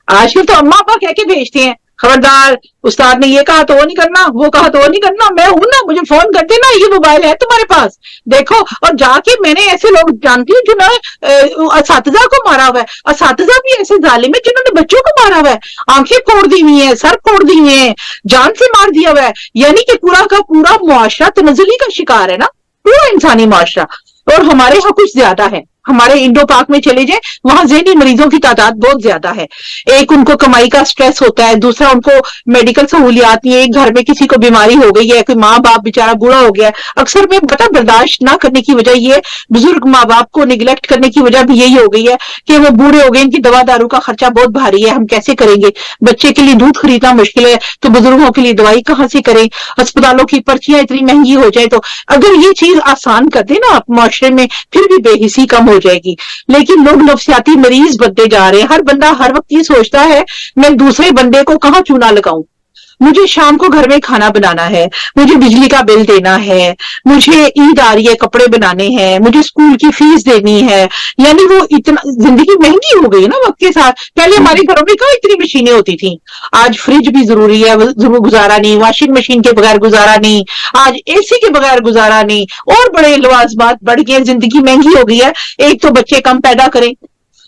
آج کل تو اما ابا کہہ کے بھیجتے ہیں خبردار استاد نے یہ کہا تو وہ نہیں کرنا، وہ کہا تو وہ نہیں کرنا. میں ہوں نا، مجھے فون کرتے نا، یہ موبائل ہے تمہارے پاس دیکھو. اور جا کے میں نے ایسے لوگ جانتی ہوں جنہوں نے اساتذہ کو مارا ہوا ہے. اساتذہ بھی ایسے ظالم ہیں جنہوں نے بچوں کو مارا ہوا ہے، آنکھیں پھوڑ دی ہوئی ہیں، سر پھوڑ دی ہوئے ہیں، جان سے مار دیا ہوا ہے. یعنی کہ پورا کا پورا معاشرہ تنزلی کا شکار ہے نا، پورا انسانی معاشرہ. اور ہمارے ہاں کچھ زیادہ ہے. ہمارے انڈو پاک میں چلے جائیں، وہاں ذہنی مریضوں کی تعداد بہت زیادہ ہے. ایک ان کو کمائی کا سٹریس ہوتا ہے، دوسرا ان کو میڈیکل سہولیات نہیں ہے. ایک گھر میں کسی کو بیماری ہو گئی ہے، کوئی ماں باپ بیچارہ بوڑھا ہو گیا ہے، اکثر میں پتہ برداشت نہ کرنے کی وجہ یہ ہے، بزرگ ماں باپ کو نگلیکٹ کرنے کی وجہ بھی یہی ہو گئی ہے کہ وہ بوڑھے ہو گئے، ان کی دوا دارو کا خرچہ بہت بھاری ہے، ہم کیسے کریں گے؟ بچے کے لیے دودھ خریدنا مشکل ہے تو بزرگوں کے لیے دوائی کہاں سے کریں؟ اسپتالوں کی پرچیاں اتنی مہنگی ہو جائے. تو اگر یہ چیز آسان کر دیں نا آپ معاشرے میں، پھر بھی بے حسی کم ہو جائے گی. لیکن لوگ نفسیاتی مریض بنتے جا رہے ہیں. ہر بندہ ہر وقت یہ سوچتا ہے میں دوسرے بندے کو کہاں چونا لگاؤں، مجھے شام کو گھر میں کھانا بنانا ہے، مجھے بجلی کا بل دینا ہے، مجھے عید آ رہی ہے کپڑے بنانے ہیں، مجھے اسکول کی فیس دینی ہے. یعنی وہ اتنا زندگی مہنگی ہو گئی نا وقت کے ساتھ. پہلے ہمارے گھروں میں کہاں اتنی مشینیں ہوتی تھیں. آج فریج بھی ضروری ہے، گزارا نہیں. واشنگ مشین کے بغیر گزارا نہیں. آج اے سی کے بغیر گزارا نہیں. اور بڑے لوازمات بڑھ گئے، زندگی مہنگی ہو گئی ہے. ایک تو بچے کم پیدا کریں،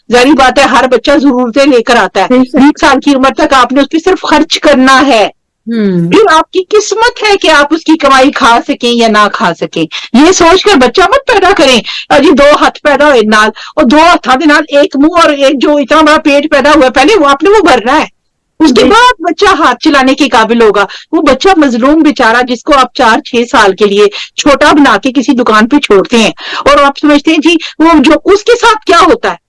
ظاہری بات ہے ہر بچہ ضرورتیں لے کر آتا ہے. 20 سال کی عمر تک آپ نے اس پہ صرف خرچ کرنا ہے. پھر آپ کی قسمت ہے کہ آپ اس کی کمائی کھا سکیں یا نہ کھا سکیں. یہ سوچ کر بچہ مت پیدا کریں جی 2 ہاتھ پیدا ہوئے نال اور 2 ہاتھوں کے نال ایک منہ اور ایک جو اتنا بڑا پیٹ پیدا ہوا ہے، پہلے وہ آپ نے وہ بھرنا ہے، اس کے بعد بچہ ہاتھ چلانے کے قابل ہوگا. وہ بچہ مظلوم بیچارہ جس کو آپ 4-6 سال کے لیے چھوٹا بنا کے کسی دکان پہ چھوڑتے ہیں اور آپ سمجھتے ہیں جی وہ جو اس کے ساتھ کیا ہوتا ہے،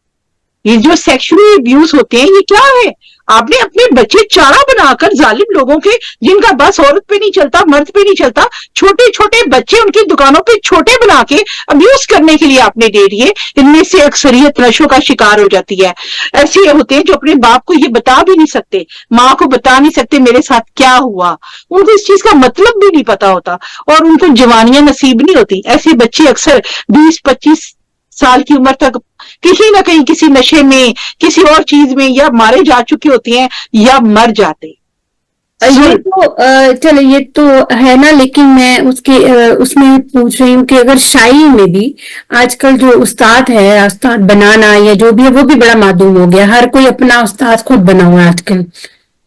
یہ جو سیکشولی ابیوز ہوتے ہیں یہ کیا ہے؟ آپ نے اپنے بچے چارہ بنا کر ظالم لوگوں کے، جن کا بس عورت پہ نہیں چلتا، مرد پہ نہیں چلتا، چھوٹے چھوٹے بچے ان کی دکانوں پہ چھوٹے بنا کے ابیوز کرنے کے لیے آپ نے دے دیے. ان میں سے اکثریت نشوں کا شکار ہو جاتی ہے. ایسے ہوتے ہیں جو اپنے باپ کو یہ بتا بھی نہیں سکتے، ماں کو بتا نہیں سکتے میرے ساتھ کیا ہوا. ان کو اس چیز کا مطلب بھی نہیں پتا ہوتا اور ان کو جوانیاں نصیب نہیں ہوتی. ایسے بچے اکثر 20-25 سال کی عمر تک کسی نہ کہیں کسی نشے میں، کسی اور چیز میں یا مارے جا چکے ہوتے ہیں یا مر جاتے. یہ تو چلے یہ تو ہے نا، لیکن میں اس میں پوچھ رہی ہوں کہ اگر شاعری میں بھی آج کل جو استاد ہے، استاد بنانا یا جو بھی ہے وہ بھی بڑا معدوم ہو گیا. ہر کوئی اپنا استاد خود بنا ہوا ہے آج کل.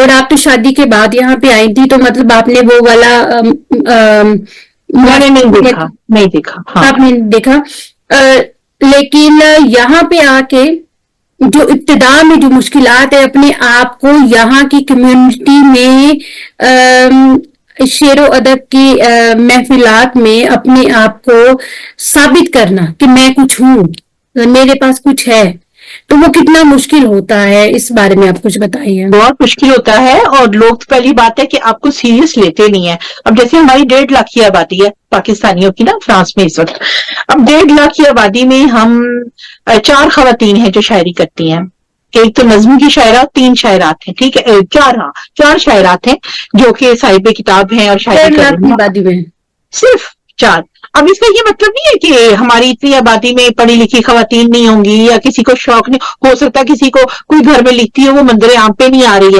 اور آپ تو شادی کے بعد یہاں پہ آئی تھی، تو مطلب آپ نے وہ والا میں نے نہیں دیکھا ہاں. آپ نے دیکھا. لیکن یہاں پہ آ کے جو ابتدا میں جو مشکلات ہے اپنے آپ کو یہاں کی کمیونٹی میں شعر و ادب کی محفلات میں اپنے آپ کو ثابت کرنا کہ میں کچھ ہوں، میرے پاس کچھ ہے، تو وہ کتنا مشکل ہوتا ہے، اس بارے میں آپ کچھ بتائیے. بہت مشکل ہوتا ہے، اور لوگ تو پہلی بات ہے کہ آپ کو سیریس لیتے نہیں ہیں. اب جیسے ہماری 1.5 لاکھ کی آبادی ہے پاکستانیوں کی نا فرانس میں اس وقت، اب 1.5 لاکھ کی آبادی میں ہم 4 خواتین ہیں جو شاعری کرتی ہیں. ایک تو نظم کی شاعرہ، 3 شاعرات ہیں، ٹھیک ہے، 4 شاعرات ہیں جو کہ صاحب کتاب ہیں اور شاعری 1.5 کر لاکھ رہی کی ہیں. آبادی میں صرف 4. اب اس کا یہ مطلب نہیں ہے کہ ہماری اتنی آبادی میں پڑھی لکھی خواتین نہیں ہوں گی یا کسی کو شوق نہیں ہو سکتا، کسی کو کوئی گھر میں لکھتی ہے وہ منظر عام پہ نہیں آ رہی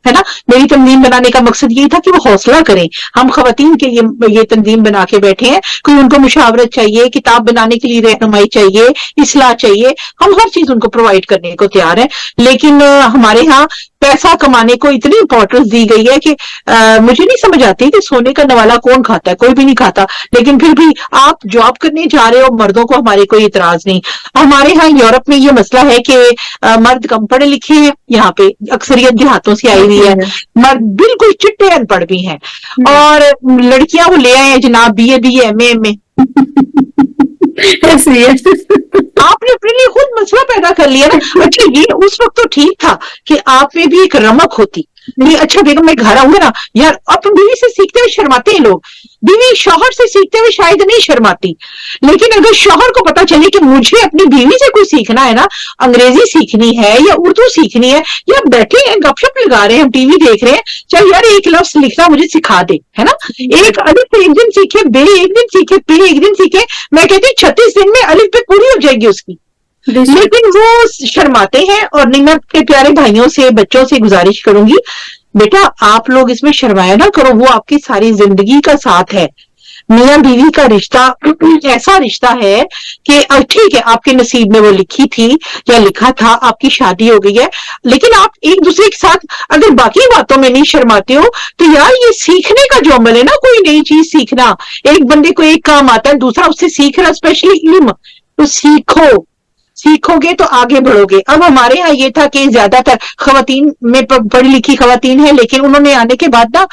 ہے نا. میری تنظیم بنانے کا مقصد یہ تھا کہ وہ حوصلہ کریں. ہم خواتین کے یہ تنظیم بنا کے بیٹھے ہیں. کوئی ان کو مشاورت چاہیے، کتاب بنانے کے لیے رہنمائی چاہیے، اصلاح چاہیے، ہم ہر چیز ان کو پرووائڈ کرنے کو تیار ہیں. لیکن ہمارے ہاں پیسہ کمانے کو اتنی امپورٹنس دی گئی ہے کہ مجھے نہیں سمجھ آتی کہ سونے کا نوالا کون کھاتا ہے، کوئی بھی نہیں کھاتا. لیکن پھر بھی آپ جاب کرنے جا رہے ہو، مردوں کو ہمارے کوئی اعتراض نہیں. ہمارے ہاں یورپ میں یہ مسئلہ ہے کہ مرد کم پڑھے لکھے ہیں، یہاں پہ اکثریت دیہاتوں سے آئی ہوئی ہے، مرد بالکل چٹے ان پڑھ بھی ہیں، اور لڑکیاں وہ لے آئے ہیں جناب بی اے ایم اے. آپ نے اپنے لیے خود مسئلہ پیدا کر لیا نا. اچھا یہ اس وقت تو ٹھیک تھا کہ آپ میں بھی ایک رمق ہوتی. اچھا بیگم میں گھر آؤں گا نا یار، اپنی بیوی سے سیکھتے ہوئے شرماتے ہیں لوگ، بیوی شوہر سے سیکھتے ہوئے شاید نہیں شرماتی. لیکن اگر شوہر کو پتا چلے کہ مجھے اپنی بیوی سے کوئی سیکھنا ہے نا، انگریزی سیکھنی ہے یا اردو سیکھنی ہے، یا بیٹھے ہیں گپ شپ لگا رہے ہیں، ہم ٹی وی دیکھ رہے ہیں، چل یار ایک لفظ لکھنا مجھے سکھا دے، ہے نا. ایک الف ایک دن سیکھے، بے ایک دن سیکھے، پہ ایک دن سیکھے. میں کہتی 36 دن میں الف پہ پوری ہو جائے گی اس کی. لیکن وہ شرماتے ہیں. اور نہیں، میں اپنے پیارے بھائیوں سے بچوں سے گزارش کروں گی، بیٹا آپ لوگ اس میں شرمایا نہ کرو، وہ آپ کی ساری زندگی کا ساتھ ہے. میاں بیوی کا رشتہ ایسا رشتہ ہے کہ ٹھیک ہے آپ کے نصیب میں وہ لکھی تھی یا لکھا تھا، آپ کی شادی ہو گئی ہے، لیکن آپ ایک دوسرے کے ساتھ اگر باقی باتوں میں نہیں شرماتے ہو تو یار یہ سیکھنے کا جو عمل ہے نا، کوئی نئی چیز سیکھنا، ایک بندے کو ایک کام آتا ہے، دوسرا اس سے سیکھ رہا، اسپیشلی علم، تو سیکھو گے تو آگے بڑھو گے. اب ہمارے ہاں یہ تھا کہ زیادہ تر خواتین میں پڑھی لکھی خواتین ہیں، لیکن انہوں نے آنے کے بعد نا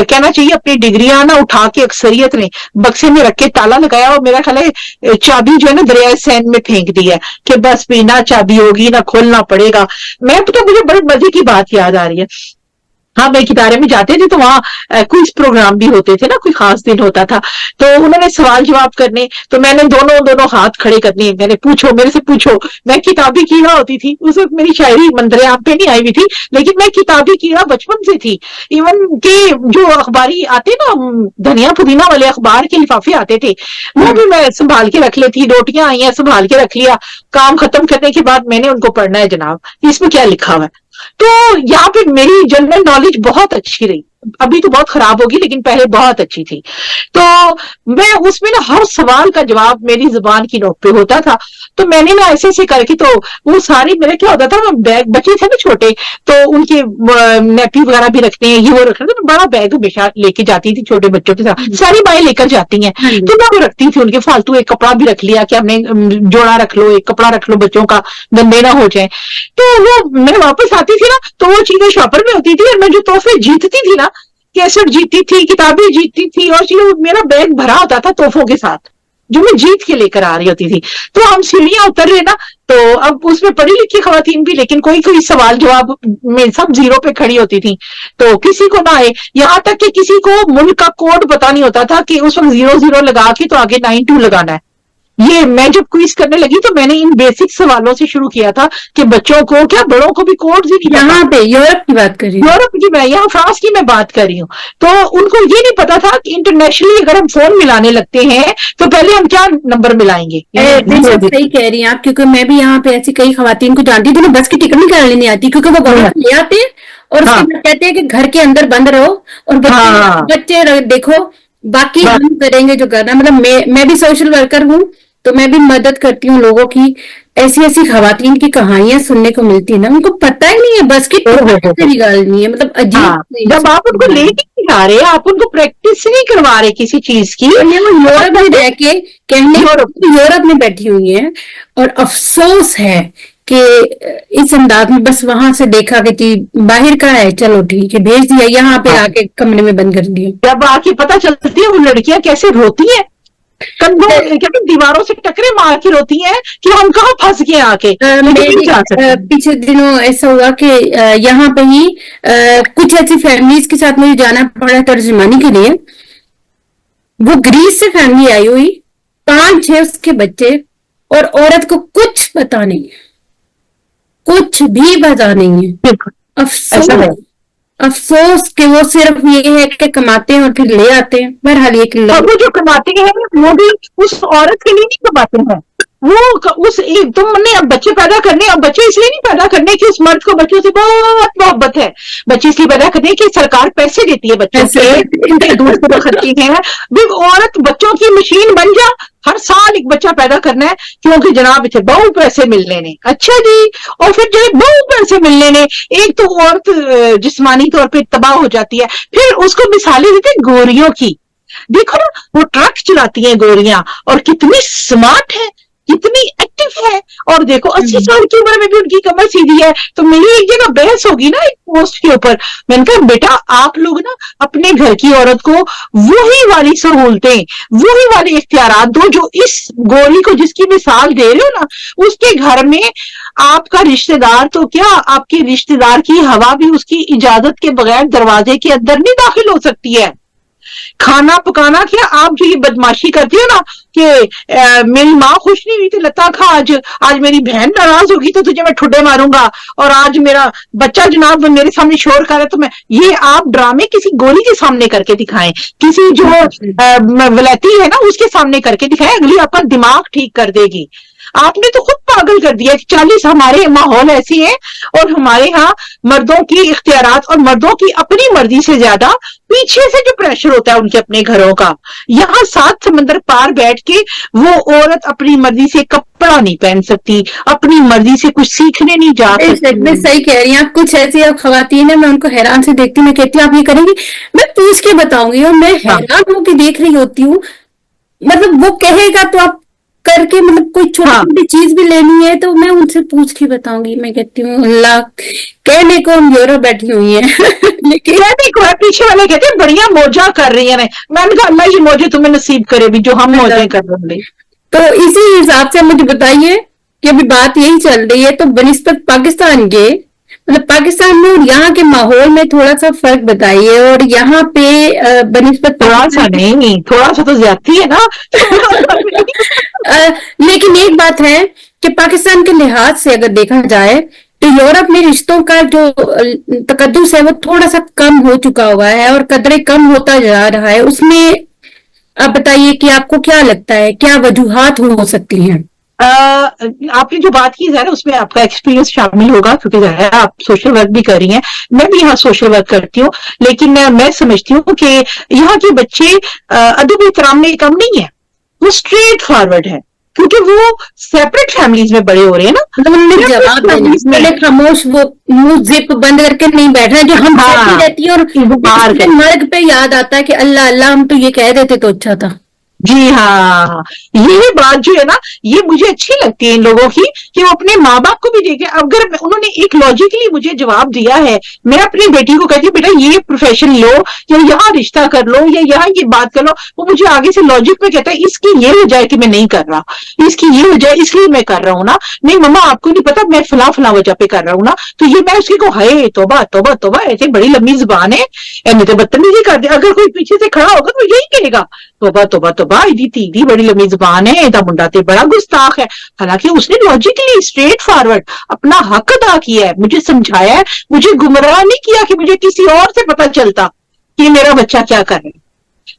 کہنا چاہیے اپنی ڈگریاں نا اٹھا کے اکثریت نے بکسے میں رکھ کے تالا لگایا، اور میرا خیال ہے چابی جو ہے نا دریائے سین میں پھینک دی ہے کہ بس بھی نہ چابی ہوگی نہ کھولنا پڑے گا. مجھے بڑے مزے کی بات یاد آ رہی ہے. ہم ایک ادارے میں جاتے تھے تو وہاں کوئز پروگرام بھی ہوتے تھے نا، کوئی خاص دن ہوتا تھا تو انہوں نے سوال جواب کرنے، تو میں نے دونوں ہاتھ کھڑے کرنے، میں نے میرے سے پوچھو. میں کتابی کیڑا ہوتی تھی اس وقت، میری شاعری منظر عام پہ نہیں آئی ہوئی تھی، لیکن میں کتابی کیڑا بچپن سے تھی. ایون کہ جو اخباری آتے نا دھنیا پودینہ والے اخبار کے لفافے آتے تھے، وہ بھی میں سنبھال کے رکھ لیتی. روٹیاں آئی ہیں سنبھال کے رکھ لیا، کام ختم کرنے کے بعد میں نے ان کو پڑھنا ہے جناب اس میں کیا لکھا ہوا ہے. تو یہاں پہ میری جنرل نالج بہت اچھی رہی. ابھی تو بہت خراب ہوگی لیکن پہلے بہت اچھی تھی. تو میں اس میں نا ہر سوال کا جواب میری زبان کی نوک پہ ہوتا تھا. تو میں نے نا ایسے کر کے تو وہ ساری میرا کیا ہوتا تھا، بیگ بچے تھے نا چھوٹے، تو ان کے نیپی وغیرہ بھی رکھتے ہیں، یہ وہ رکھتے ہیں، تو بڑا بیگ ہمیشہ لے کے جاتی تھی چھوٹے بچوں کے ساتھ. ساری مائیں لے کر جاتی ہیں تو میں وہ رکھتی تھی ان کے فالتو. ایک کپڑا بھی رکھ لیا کہ ہم نے جوڑا رکھ لو، ایک کپڑا رکھ لو بچوں کا، گندے نہ ہو جائیں. تو وہ میں واپس آتی تھی نا تو وہ چیزیں شاپر میں ہوتی تھی، اور میں جو تحفے جیتتی تھی نا، کیسٹ جیتتی تھی، کتابیں جیتتی تھی، اور چیزیں، میرا بیگ بھرا ہوتا تھا تحفوں کے ساتھ جو میں جیت کے لے کر آ رہی ہوتی تھی. تو ہم سیڑھیاں اتر رہے نا، تو اب اس میں پڑھی لکھی خواتین بھی، لیکن کوئی سوال جواب میں سب زیرو پہ کھڑی ہوتی تھی. تو کسی کو نہ آئے، یہاں تک کہ کسی کو ملک کا کوڈ پتا نہیں ہوتا تھا کہ اس وقت 00 لگا کے تو آگے 92 لگانا ہے. یہ میں جب کوئز کرنے لگی تو میں نے ان بیسک سوالوں سے شروع کیا تھا کہ بچوں کو کیا بڑوں کو بھی کوڈ ہی نہیں. یہاں پہ یورپ کی بات کر رہی ہوں، یورپ کی، میں یہاں فرانس کی میں بات کر رہی ہوں. تو ان کو یہ نہیں پتا تھا کہ انٹرنیشنلی اگر ہم فون ملانے لگتے ہیں تو پہلے ہم کیا نمبر ملائیں گے. صحیح کہہ رہی ہیں آپ، کیونکہ میں بھی یہاں پہ ایسی کئی خواتین کو جانتی تھی نا، بس کی ٹکٹ نہیں کرنے نہیں آتی کیونکہ وہ گھروں لے آتے ہیں اور اس کے بعد کہتے ہیں کہ گھر کے اندر بند رہو اور بچے دیکھو، باقی ہم کریں گے جو کرنا. مطلب میں بھی سوشل ورکر ہوں، تو میں بھی مدد کرتی ہوں لوگوں کی. ایسی ایسی خواتین کی کہانیاں سننے کو ملتی ہیں نا, ان کو پتہ ہی نہیں ہے بس کی نکالنی ہے, مطلب عجیب. جب آپ ان کو لے کے نہیں آ رہے, آپ ان کو پریکٹس نہیں کروا رہے کسی چیز کی. وہ یورپ میں رہ کے کہنے یورپ میں بیٹھی ہوئی ہیں, اور افسوس ہے کہ اس انداز میں بس وہاں سے دیکھا کہ جی باہر کا ہے, چلو ٹھیک ہے بھیج دیا, یہاں پہ آ کے کمرے میں بند کر دیا. جب آ کے پتہ چلتی ہے وہ لڑکیاں کیسے روتی ہیں, کندھوں دیواروں سے ٹکرے مار کے روتی ہیں کہ ہم کہاں پھنس گئے آ کے. پچھلے دنوں ایسا ہوا کہ یہاں پہ ہی کچھ ایسی فیملیز کے ساتھ مجھے جانا پڑا ترجمانی کے لیے. وہ گریس سے فیملی آئی ہوئی, 5-6 اس کے بچے, اور عورت کو کچھ پتا نہیں ہے, کچھ بھی پتا نہیں ہے. افسوس کہ وہ صرف یہ ہے کہ کماتے ہیں اور پھر لے آتے ہیں. بہرحال اور وہ جو کماتے ہیں وہ بھی اس عورت کے لیے نہیں کماتے ہیں, وہ تم نے اب بچے پیدا کرنے, اب بچے اس لیے نہیں پیدا کرنے کہ اس مرد کو بچوں سے بہت محبت ہے, بچے اس لیے پیدا کرنے کہ سرکار پیسے دیتی ہے بچوں کے دودھ کو خرچی ہے. عورت بچوں کی مشین بن جا, ہر سال ایک بچہ پیدا کرنا ہے کیونکہ جناب اتنے بہو پیسے ملنے نے. اچھا جی, اور پھر جب بہو پیسے ملنے نے, ایک تو عورت جسمانی طور پہ تباہ ہو جاتی ہے. پھر اس کو مثالیں دیتے گوریوں کی, دیکھو نا وہ ٹرک چلاتی ہیں گوریاں, اور کتنی سمارٹ ہے, کتنی ایکٹیو ہے, اور دیکھو 80 سال کی عمر میں بھی ان کی کمر سیدھی ہے. تو میری ایک جگہ بحث ہوگی نا ایک پوسٹ کے اوپر, میں نے کہا بیٹا آپ لوگ نا اپنے گھر کی عورت کو وہی والی سہولتیں, وہی والے اختیارات دو جو اس گوری کو جس کی مثال دے رہے ہو نا, اس کے گھر میں آپ کا رشتہ دار تو کیا, آپ کے رشتہ دار کی ہوا بھی اس کی اجازت کے بغیر دروازے کے اندر نہیں داخل ہو سکتی ہے. کھانا پکانا کیا, آپ جو یہ بدماشی کرتی ہو نا کہ میری ماں خوش نہیں ہوئی تھی لتا کھا, آج میری بہن ناراض ہوگی تو تجھے میں ٹھڈے ماروں گا, اور آج میرا بچہ جناب میرے سامنے شور کر رہا ہے تو میں, یہ آپ ڈرامے کسی گولی کے سامنے کر کے دکھائیں, کسی جو ولیتی ہے نا اس کے سامنے کر کے دکھائیں, اگلی آپ کا دماغ ٹھیک کر دے گی. آپ نے تو خود پاگل کر دیا کہ 40 ہمارے ماحول ایسی ہیں, اور ہمارے ہاں مردوں کی اختیارات اور مردوں کی اپنی مرضی سے زیادہ پیچھے سے جو پریشر ہوتا ہے ان کے اپنے گھروں کا. یہاں 7 سمندر پار بیٹھ کے وہ عورت اپنی مرضی سے کپڑا نہیں پہن سکتی, اپنی مرضی سے کچھ سیکھنے نہیں جا سکتی. میں صحیح کہہ رہی ہیں آپ, کچھ ایسی خواتین ہیں میں ان کو حیران سے دیکھتی ہوں, میں کہتی ہوں آپ یہ کریں گی, میں پوچھ کے بتاؤں گی, اور میں حیران ہو کے دیکھ رہی ہوتی ہوں. مطلب وہ کہے گا تو آپ کر کے, مطلب کوئی چھوٹی چھوٹی چیز بھی لینی ہے تو میں ان سے پوچھ کے بتاؤں گی. میں کہتی ہوں اللہ کہنے کو ہم یورپ بیٹھی ہوئی ہیں لیکن پیچھے والے کہتے ہیں بڑھیا موجہ کر رہی ہیں. میں نے کہا اللہ یہ موجے تمہیں نصیب کرے بھی جو ہم موجے کر رہے ہیں. تو اسی حساب سے مجھے بتائیے کہ ابھی بات یہی چل رہی ہے, تو بنسبت پاکستان کے, مطلب پاکستان میں اور یہاں کے ماحول میں تھوڑا سا فرق بتائیے. اور یہاں پہ بنسبت تھوڑا سا نہیں, تھوڑا سا تو زیادتی ہے نا لیکن ایک بات ہے کہ پاکستان کے لحاظ سے اگر دیکھا جائے تو یورپ میں رشتوں کا جو تقدس ہے وہ تھوڑا سا کم ہو چکا ہوا ہے, اور قدرے کم ہوتا جا رہا ہے. اس میں آپ بتائیے کہ آپ کو کیا لگتا ہے, کیا وجوہات ہو سکتی ہیں؟ آپ نے جو بات کی ذرا اس میں آپ کا ایکسپیرینس شامل ہوگا, کیونکہ ذرا آپ سوشل ورک بھی کر رہی ہیں, میں بھی یہاں سوشل ورک کرتی ہوں. لیکن میں سمجھتی ہوں کہ یہاں کے بچے ادب احترام میں کم نہیں ہے, وہ اسٹریٹ فارورڈ ہے, کیونکہ وہ سیپریٹ فیملیز میں بڑے ہو رہے ہیں نا. خاموش وہ منہ زپ بند کر کے نہیں بیٹھ رہے, جو ہم رہتی ہے, اور مرگ پہ یاد آتا ہے کہ اللہ اللہ ہم تو یہ کہہ دیتے تو اچھا تھا. جی ہاں, یہی بات جو ہے نا یہ مجھے اچھی لگتی ہے ان لوگوں کی, کہ وہ اپنے ماں باپ کو بھی دیکھیں. اگر انہوں نے ایک لاجیکلی مجھے جواب دیا ہے, میں اپنی بیٹی کو کہتی ہوں بیٹا یہ پروفیشن لو, یا یہاں رشتہ کر لو, یا یہاں یہ بات کر لو, وہ مجھے آگے سے لاجک میں کہتا ہے اس کی یہ وجہ ہے کہ میں نہیں کر رہا, اس کی یہ وجہ ہے اس لیے میں کر رہا ہوں نا. نہیں مما آپ کو نہیں پتا میں فلاں فلاں وجہ پہ کر رہا ہوں نا. تو یہ میں اس کی کو ہائے توبہ توبہ توبہ, ایسے بڑی لمبی زبان ہے, ایسے تو بدتمیزی کر دے. اگر کوئی پیچھے سے کھڑا ہوگا تو یہی کہے گا توبہ توبہ توبہ, ایدی بڑی لمبی زبان ہے, ایدا منڈا تے بڑا گستاخ ہے. حالانکہ اس نے لاجیکلی اسٹریٹ فارورڈ اپنا حق ادا کیا ہے, مجھے سمجھایا ہے, مجھے گمراہ نہیں کیا کہ مجھے کسی اور سے پتہ چلتا کہ میرا بچہ کیا کر رہا ہے.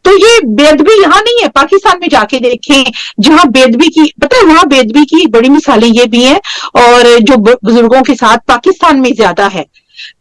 تو یہ بے ادبی یہاں نہیں ہے, پاکستان میں جا کے دیکھیں جہاں بے ادبی کی پتہ ہے, وہاں بے ادبی کی بڑی مثالیں یہ بھی ہیں, اور جو بزرگوں کے ساتھ پاکستان میں زیادہ ہے.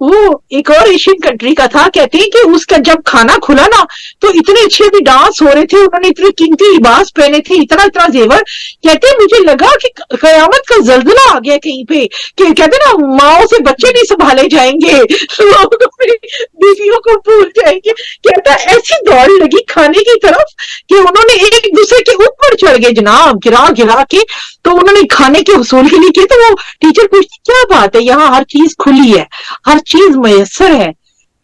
وہ ایک اور ایشین کنٹری کا تھا, کہتے ہیں کہ اس کا جب کھانا کھلا نا تو اتنے اچھے بھی ڈانس ہو رہے تھے, انہوں نے اتنے قیمتی لباس پہنے تھے, اتنا اتنا زیور, کہتے ہیں مجھے لگا کہ قیامت کا زلزلہ آ گیا کہیں پہ, کہ کہتے ہیں نا ماؤں سے بچے نہیں سنبھالے جائیں گے, لوگ اپنی بیویوں کو بھول جائیں گے. کہتا ہے ایسی دوڑ لگی کھانے کی طرف کہ انہوں نے ایک دوسرے کے اوپر چڑھ گئے جناب, گرا گرا کے. تو انہوں نے کھانے کے حصول کے لیے کیا, تو وہ ٹیچر پوچھتی کیا بات ہے, یہاں ہر چیز کھلی ہے, ہر چیز میسر ہے,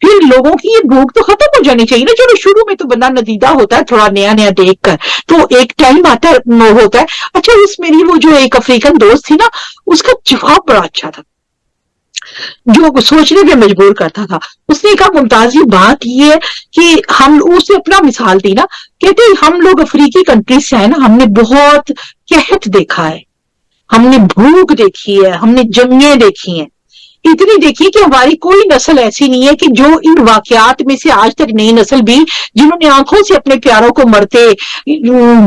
پھر لوگوں کی یہ بھوک تو ختم ہو جانی چاہیے نا. چلو شروع میں تو بندہ ندیدہ ہوتا ہے, تھوڑا نیا نیا دیکھ کر, تو ایک ٹائم آتا ہے نو ہوتا ہے. اچھا اس میری وہ جو ایک افریقن دوست تھی نا, اس کا جواب بڑا اچھا تھا جو سوچنے پہ مجبور کرتا تھا. اس نے کہا ممتاز یہ بات یہ ہے کہ ہم, اس نے اپنا مثال دی نا, کہتے ہم لوگ افریقی کنٹریز سے آئے نا, ہم نے بہت قحط دیکھا ہے, ہم نے بھوک دیکھی ہے, ہم نے جنگیں دیکھی ہیں, اتنی دیکھی کہ ہماری کوئی نسل ایسی نہیں ہے کہ جو ان واقعات میں سے آج تک نئی نسل بھی جنہوں نے آنکھوں سے اپنے پیاروں کو مرتے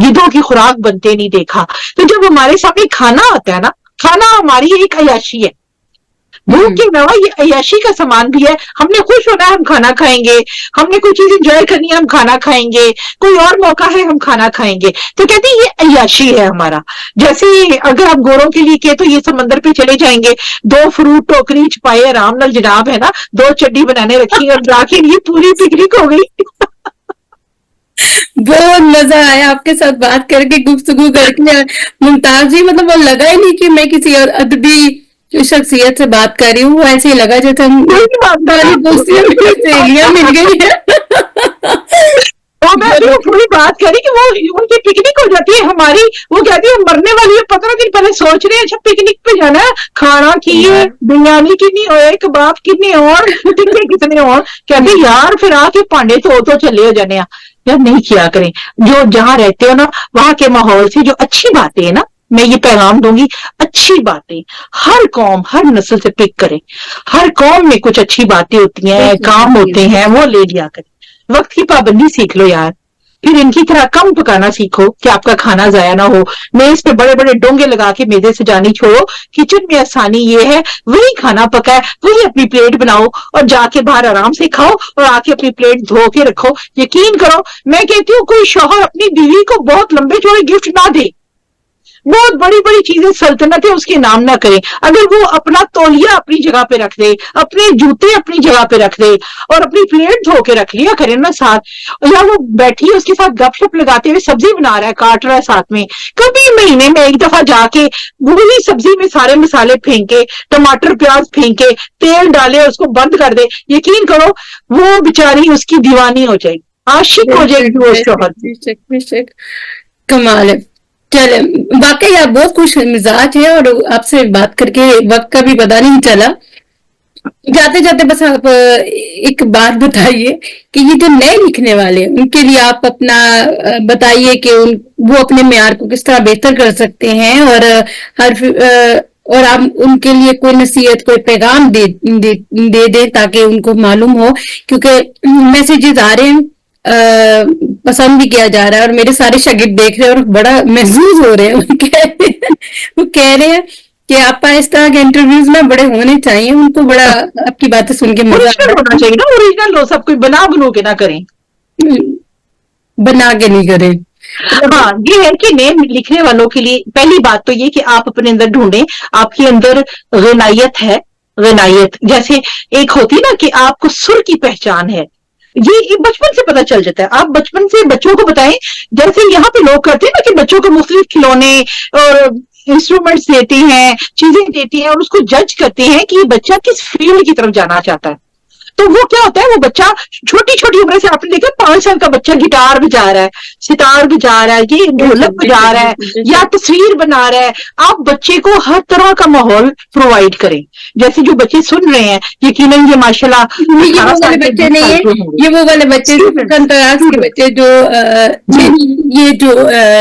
گدھوں کی خوراک بنتے نہیں دیکھا. تو جب ہمارے سامنے کھانا آتا ہے نا, کھانا ہماری ایک عیاشی ہے, بھوک کے علاوہ یہ عیاشی کا سامان بھی ہے. ہم نے خوش ہونا ہے ہم کھانا کھائیں گے, ہم نے کوئی چیز انجوائے کرنی ہے ہم کھانا کھائیں گے, کوئی اور موقع ہے ہم کھانا کھائیں گے. تو کہتے ہیں یہ عیاشی ہے ہمارا. جیسے اگر آپ گوروں کے لیے کہ تو یہ سمندر پہ چلے جائیں گے, 2 فروٹ ٹوکری چھپائے آرام نال جناب ہے نا, 2 چڈی بنانے رکھی اور جا کے لیے پوری پکنک ہو گئی. بہت مزہ آیا آپ کے ساتھ بات کر کے, گفتگو کر کے ممتاز جی. مطلب وہ لگا ہی نہیں کہ میں کسی اور ادبی شخصیت سے بات کر رہی ہوں, وہ ایسے ہی لگا جیسے ہم دوستیاں سہیلیاں مل گئی ہیں. میں بھی وہ پوری بات کری کہ وہ ان کی پکنک ہو جاتی ہے, ہماری وہ کہتی ہے مرنے والی ہے, 15 دن پہلے سوچ رہے ہیں اچھا پکنک پہ جانا ہے, کھانا کی ہے, بریانی کتنی ہوئے, کباب کتنے اور ٹکے کتنے اور. کہتے یار پھر آ کے پانڈے تو چلے ہو جانے. یار نہیں کیا کریں, جو جہاں رہتے ہو نا وہاں کے ماحول سے جو اچھی باتیں ہیں نا, میں یہ پیغام دوں گی, اچھی باتیں ہر قوم ہر نسل سے پک کریں. ہر قوم میں کچھ اچھی باتیں ہوتی ہیں, کام ہوتے ہیں, وہ لے لیا کریں. وقت کی پابندی سیکھ لو یار, پھر ان کی طرح کم پکانا سیکھو کہ آپ کا کھانا ضائع نہ ہو. میز پہ بڑے بڑے ڈونگے لگا کے میزے سے جانی چھوڑو. کچن میں آسانی یہ ہے, وہی کھانا پکا ہے وہی اپنی پلیٹ بناؤ اور جا کے باہر آرام سے کھاؤ اور آ کے اپنی پلیٹ دھو کے رکھو. یقین کرو میں کہتی ہوں کوئی شوہر اپنی بیوی کو بہت لمبے چوڑے گفٹ نہ دے, بہت بڑی بڑی چیزیں سلطنتیں اس کے نام نہ کریں. اگر وہ اپنا تولیہ اپنی جگہ پہ رکھ دے, اپنے جوتے اپنی جگہ پہ رکھ دے اور اپنی پلیٹ دھو کے رکھ لیا کرے نا ساتھ, یا وہ بیٹھی ہے اس کے ساتھ گپ شپ لگاتے ہوئے سبزی بنا رہا ہے, کاٹ رہا ہے ساتھ میں, کبھی مہینے میں ایک دفعہ جا کے وہی سبزی میں سارے مسالے پھینکے, ٹماٹر پیاز پھینکے, تیل ڈالے, اس کو بند کر دے. یقین کرو وہ بیچاری اس کی دیوانی ہو جائے گی, عاشق ہو جائے گی وہ شوہر. کمال ہے. چلے واقعی آپ بہت خوش مزاج ہے, اور آپ سے بات کر کے وقت کا بھی پتہ نہیں چلا. جاتے جاتے بس آپ ایک بات بتائیے کہ یہ جو نئے لکھنے والے ان کے لیے آپ اپنا بتائیے کہ وہ اپنے معیار کو کس طرح بہتر کر سکتے ہیں, اور آپ ان کے لیے کوئی نصیحت کوئی پیغام دے دیں تاکہ ان کو معلوم ہو, کیونکہ میسیجز آ رہے ہیں, پسند بھی کیا جا رہا ہے, اور میرے سارے شاگرد دیکھ رہے ہیں اور بڑا محظوظ ہو رہے ہیں. وہ کہہ رہے ہیں کہ آپ اس طرح کے انٹرویوز میں بڑے ہونے چاہیے, ان کو بڑا آپ کی باتیں سن کے مزہ ہونا چاہیے نا, اوریجنل ہو, سب کوئی بنو کے نہ کریں, بنا کے نہیں کریں. ہاں یہ ہے کہ نیم لکھنے والوں کے لیے پہلی بات تو یہ کہ آپ اپنے اندر ڈھونڈیں آپ کے اندر غنائیت ہے. غنائیت جیسے ایک ہوتی نا کہ آپ کو سر کی پہچان ہے, یہ بچپن سے پتہ چل جاتا ہے. آپ بچپن سے بچوں کو بتائیں, جیسے یہاں پہ لوگ کرتے ہیں نا کہ بچوں کو مختلف کھلونے اور انسٹرومنٹس دیتے ہیں, چیزیں دیتی ہیں, اور اس کو جج کرتے ہیں کہ یہ بچہ کس فیلڈ کی طرف جانا چاہتا ہے. تو وہ کیا ہوتا ہے, وہ بچہ چھوٹی چھوٹی عمر سے آپ نے دیکھا 5 سال کا بچہ گٹار بجا رہا ہے, ستار بجا رہا ہے, یہ ڈھولک بجا رہا ہے یا تصویر بنا رہا ہے. آپ بچے کو ہر طرح کا ماحول پرووائڈ کریں. جیسے جو بچے سن رہے ہیں یقیناً یہ ماشاءاللہ یہ وہ والے بچے نہیں ہیں, یہ وہ والے بچے کے بچے جو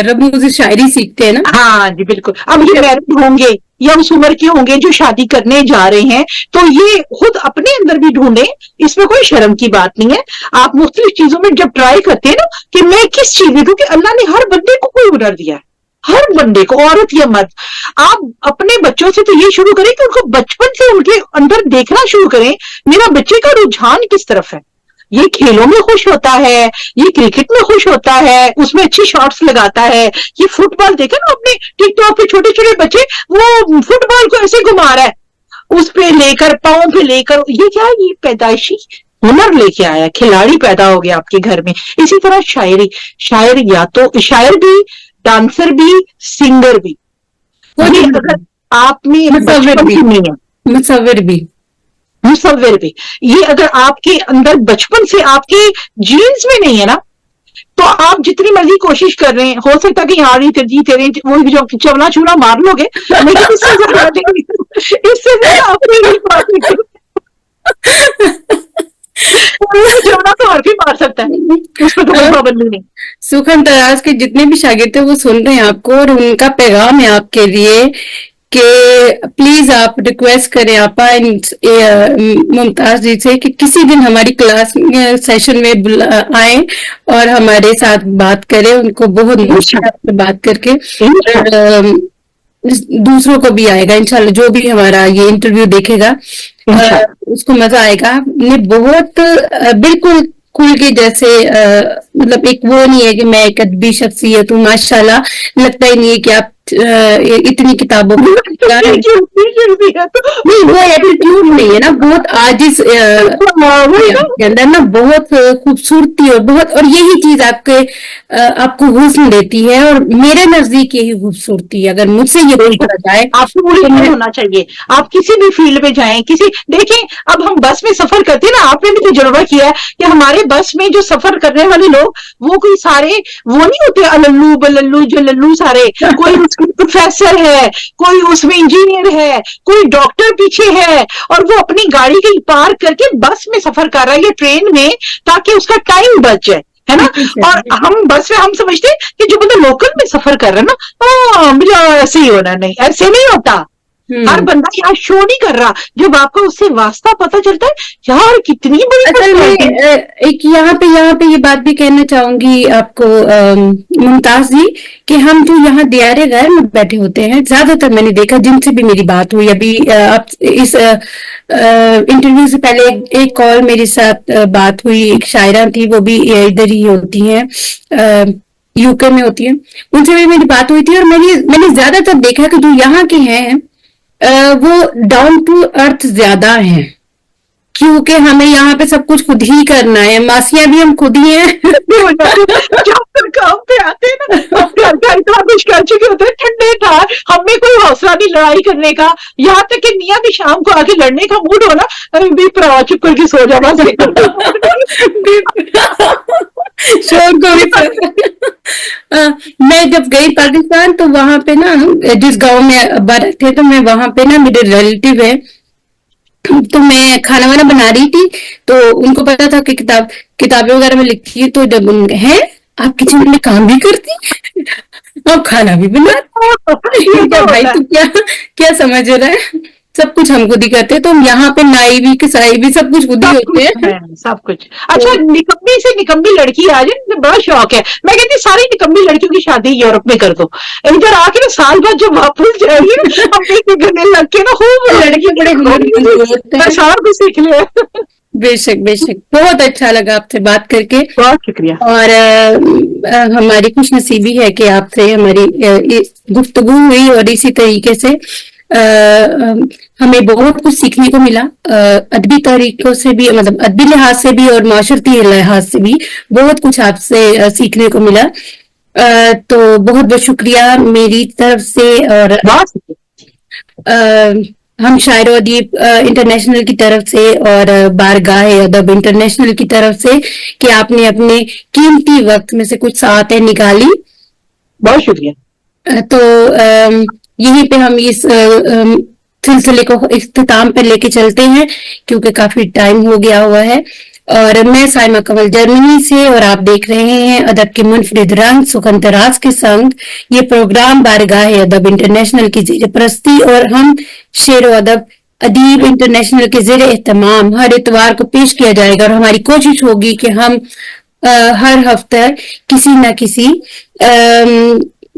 رموز شاعری سیکھتے ہیں نا. ہاں جی بالکل. اب یہ میرڈ ہوں گے یا اس عمر کے ہوں گے جو شادی کرنے جا رہے ہیں, تو یہ خود اپنے اندر بھی ڈھونڈیں, اس میں کوئی شرم کی بات نہیں ہے. آپ مختلف چیزوں میں جب ٹرائی کرتے ہیں نا کہ میں کس چیز میں, کیونکہ اللہ نے ہر بندے کو کوئی ہنر دیا ہے, ہر بندے کو, عورت یا مرد. آپ اپنے بچوں سے تو یہ شروع کریں کہ ان کو بچپن سے ان کے اندر دیکھنا شروع کریں میرا بچے کا رجحان کس طرف ہے. یہ کھیلوں میں خوش ہوتا ہے, یہ کرکٹ میں خوش ہوتا ہے, اس میں اچھی شاٹس لگاتا ہے. یہ فٹ بال دیکھیں نا اپنے ٹک ٹاک پہ چھوٹے چھوٹے بچے, وہ فٹ بال کو ایسے گھما رہا ہے اس پہ لے کر, پاؤں پہ لے کر. یہ کیا ہے, یہ پیدائشی ہنر لے کے آیا, کھلاڑی پیدا ہو گیا آپ کے گھر میں. اسی طرح شاعری, شاعر یا تو شاعر بھی, ڈانسر بھی, سنگر بھی. یہ اگر آپ میں مصور بھی, نہیں ہے, مصور بھی, مصور بھی, یہ اگر آپ کے اندر بچپن سے آپ کے جینز میں نہیں ہے نا, تو آپ جتنی مرضی کوشش کر رہے ہیں, ہو سکتا کہ یہاں تیرے وہ جو چونا چونا مار لو گے, لیکن اس سے زیادہ آپ کو نہیں پا چونا تو ہر بھی مار سکتا ہے, اس پہ تو کوئی پابندی نہیں. سخن تراز کے جتنے بھی شاگرد ہیں وہ سن رہے ہیں آپ کو, اور ان کا پیغام ہے آپ کے لیے کہ پلیز آپ ریکویسٹ کریں آپا ممتاز جی سے کہ کسی دن ہماری کلاس سیشن میں آئیں اور ہمارے ساتھ بات کریں. ان کو بہت مشکل ہے بات کر کے, دوسروں کو بھی آئے گا انشاءاللہ, جو بھی ہمارا یہ انٹرویو دیکھے گا اس کو مزہ آئے گا. نے بہت بالکل کھل کے, جیسے مطلب ایک وہ نہیں ہے کہ میں ایک ادبی شخصیت ہوں, ماشاءاللہ لگتا ہی نہیں ہے کہ آپ اتنی کتابوں میں نہیں, وہ ایٹیٹیوڈ نہیں ہے نا, بہت عاجز کے اندر نا, بہت خوبصورتی اور بہت, اور یہی چیز آپ کو حسن دیتی ہے, اور میرے نزدیک یہی خوبصورتی ہے. اگر مجھ سے یہ پوچھا جائے آپ کو ہونا چاہیے, آپ کسی بھی فیلڈ میں جائیں, دیکھیں اب ہم بس میں سفر کرتے ہیں نا, آپ نے بھی تجربہ کیا ہے کہ ہمارے بس میں جو سفر کرنے والے لوگ وہ کوئی سارے وہ نہیں ہوتے اللو بللو جللو سارے, کوئی اس میں پروفیسر ہے, کوئی اس میں انجینئر ہے, کوئی ڈاکٹر پیچھے ہے, اور وہ اپنی گاڑی کہیں پارک کر کے بس میں سفر کر رہا ہے یا ٹرین میں, تاکہ اس کا ٹائم بچ جائے, ہے نا. اور ہم بس میں ہم سمجھتے ہیں کہ جو بندہ لوکل میں سفر کر رہا ہے نا, مجھے ایسے ہی ہونا, نہیں ایسے نہیں ہوتا. ہر بندہ یہاں شو نہیں کر رہا, جب آپ کو اس سے واسطہ پتا چلتا ہے یار کتنی بڑی. اصل میں ایک یہاں پہ یہ بات بھی کہنا چاہوں گی آپ کو ممتاز جی, کہ ہم جو یہاں دیار غیر میں بیٹھے ہوتے ہیں, زیادہ تر میں نے دیکھا جن سے بھی میری بات ہوئی ابھی آپ اس انٹرویو سے پہلے ایک کال میرے ساتھ بات ہوئی, ایک شاعرہ تھی, وہ بھی ادھر ہی ہوتی ہیں, یو کے میں ہوتی ہیں, ان سے بھی میری بات ہوئی تھی. اور میں نے زیادہ تر دیکھا کہ جو یہاں کے ہیں وہ ڈاؤن ٹو ارتھ زیادہ ہیں, کیونکہ ہمیں یہاں پہ سب کچھ خود ہی کرنا ہے, ماسیاں بھی ہم خود ہی ہیں. کام پہ آتے ہیں نا, ہم گھر کا اتنا کچھ کر چکے ہوتے ہیں, ٹھنڈے ٹھار, ہم میں کوئی حوصلہ نہیں لڑائی کرنے کا, یہاں تک کہ میاں بھی شام کو آگے لڑنے کا موڈ ہونا, بھی پرا چپ کر کے سو جا بس. شور کو بھی میں جب گئی پاکستان تو وہاں پہ نا, جس گاؤں میں ابا رہتے تو میں وہاں پہ نا, میرے ریلیٹیو ہے, تو میں کھانا وانا بنا رہی تھی, تو ان کو پتا تھا کہ کتابیں وغیرہ میں لکھی ہے, تو جب ان ہے آپ کچن میں کام بھی کرتی اور کھانا بھی بناتی, بھائی تو کیا سمجھ رہا ہے, سب کچھ ہم خود ہی کرتے ہیں. تو ہم یہاں پہ نائی بھی کسائی بھی سب کچھ خود ہی ہوتے ہیں, سب کچھ. اچھا, نکمی سے نکمی لڑکی آ جائے, مجھے بڑا شوق ہے, میں کہتی ساری نکمی لڑکیوں کی شادی یورپ میں کر دو, ادھر آ کے نا سال بعد جب واپس جائے گی اپنے گھر لگ کے نا خوب لڑکی بڑے سار بھی سیکھ لے. بے شک بے شک, بہت اچھا لگا آپ سے بات کر کے, بہت شکریہ. اور ہماری خوش نصیبی ہے کہ آپ سے ہماری گفتگو ہوئی, اور اسی طریقے سے ہمیں بہت کچھ سیکھنے کو ملا, ادبی طریقوں سے بھی, مطلب ادبی لحاظ سے بھی اور معاشرتی لحاظ سے بھی بہت کچھ آپ سے سیکھنے کو ملا. تو بہت بہت شکریہ میری طرف سے, اور ہم شاعر و ادیب انٹرنیشنل کی طرف سے اور بارگاہ ادب انٹرنیشنل کی طرف سے کہ آپ نے اپنے قیمتی وقت میں سے کچھ ساعتیں نکالی. بہت شکریہ. تو یہیں پہ ہم اس سلسلے کو اختتام پہ لے کے چلتے ہیں, کیونکہ کافی ٹائم ہو گیا ہوا ہے. اور میں سائمہ کنول جرمنی سے, اور آپ دیکھ رہے ہیں ادب کے منفرد رنگ سخن طراز کے سنگ. یہ پروگرام بارگاہ ادب انٹرنیشنل کی زیر پرستی اور ہم شعر و ادیب انٹرنیشنل کے زیر اہتمام ہر اتوار کو پیش کیا جائے گا, اور ہماری کوشش ہوگی کہ ہم ہر ہفتہ کسی نہ کسی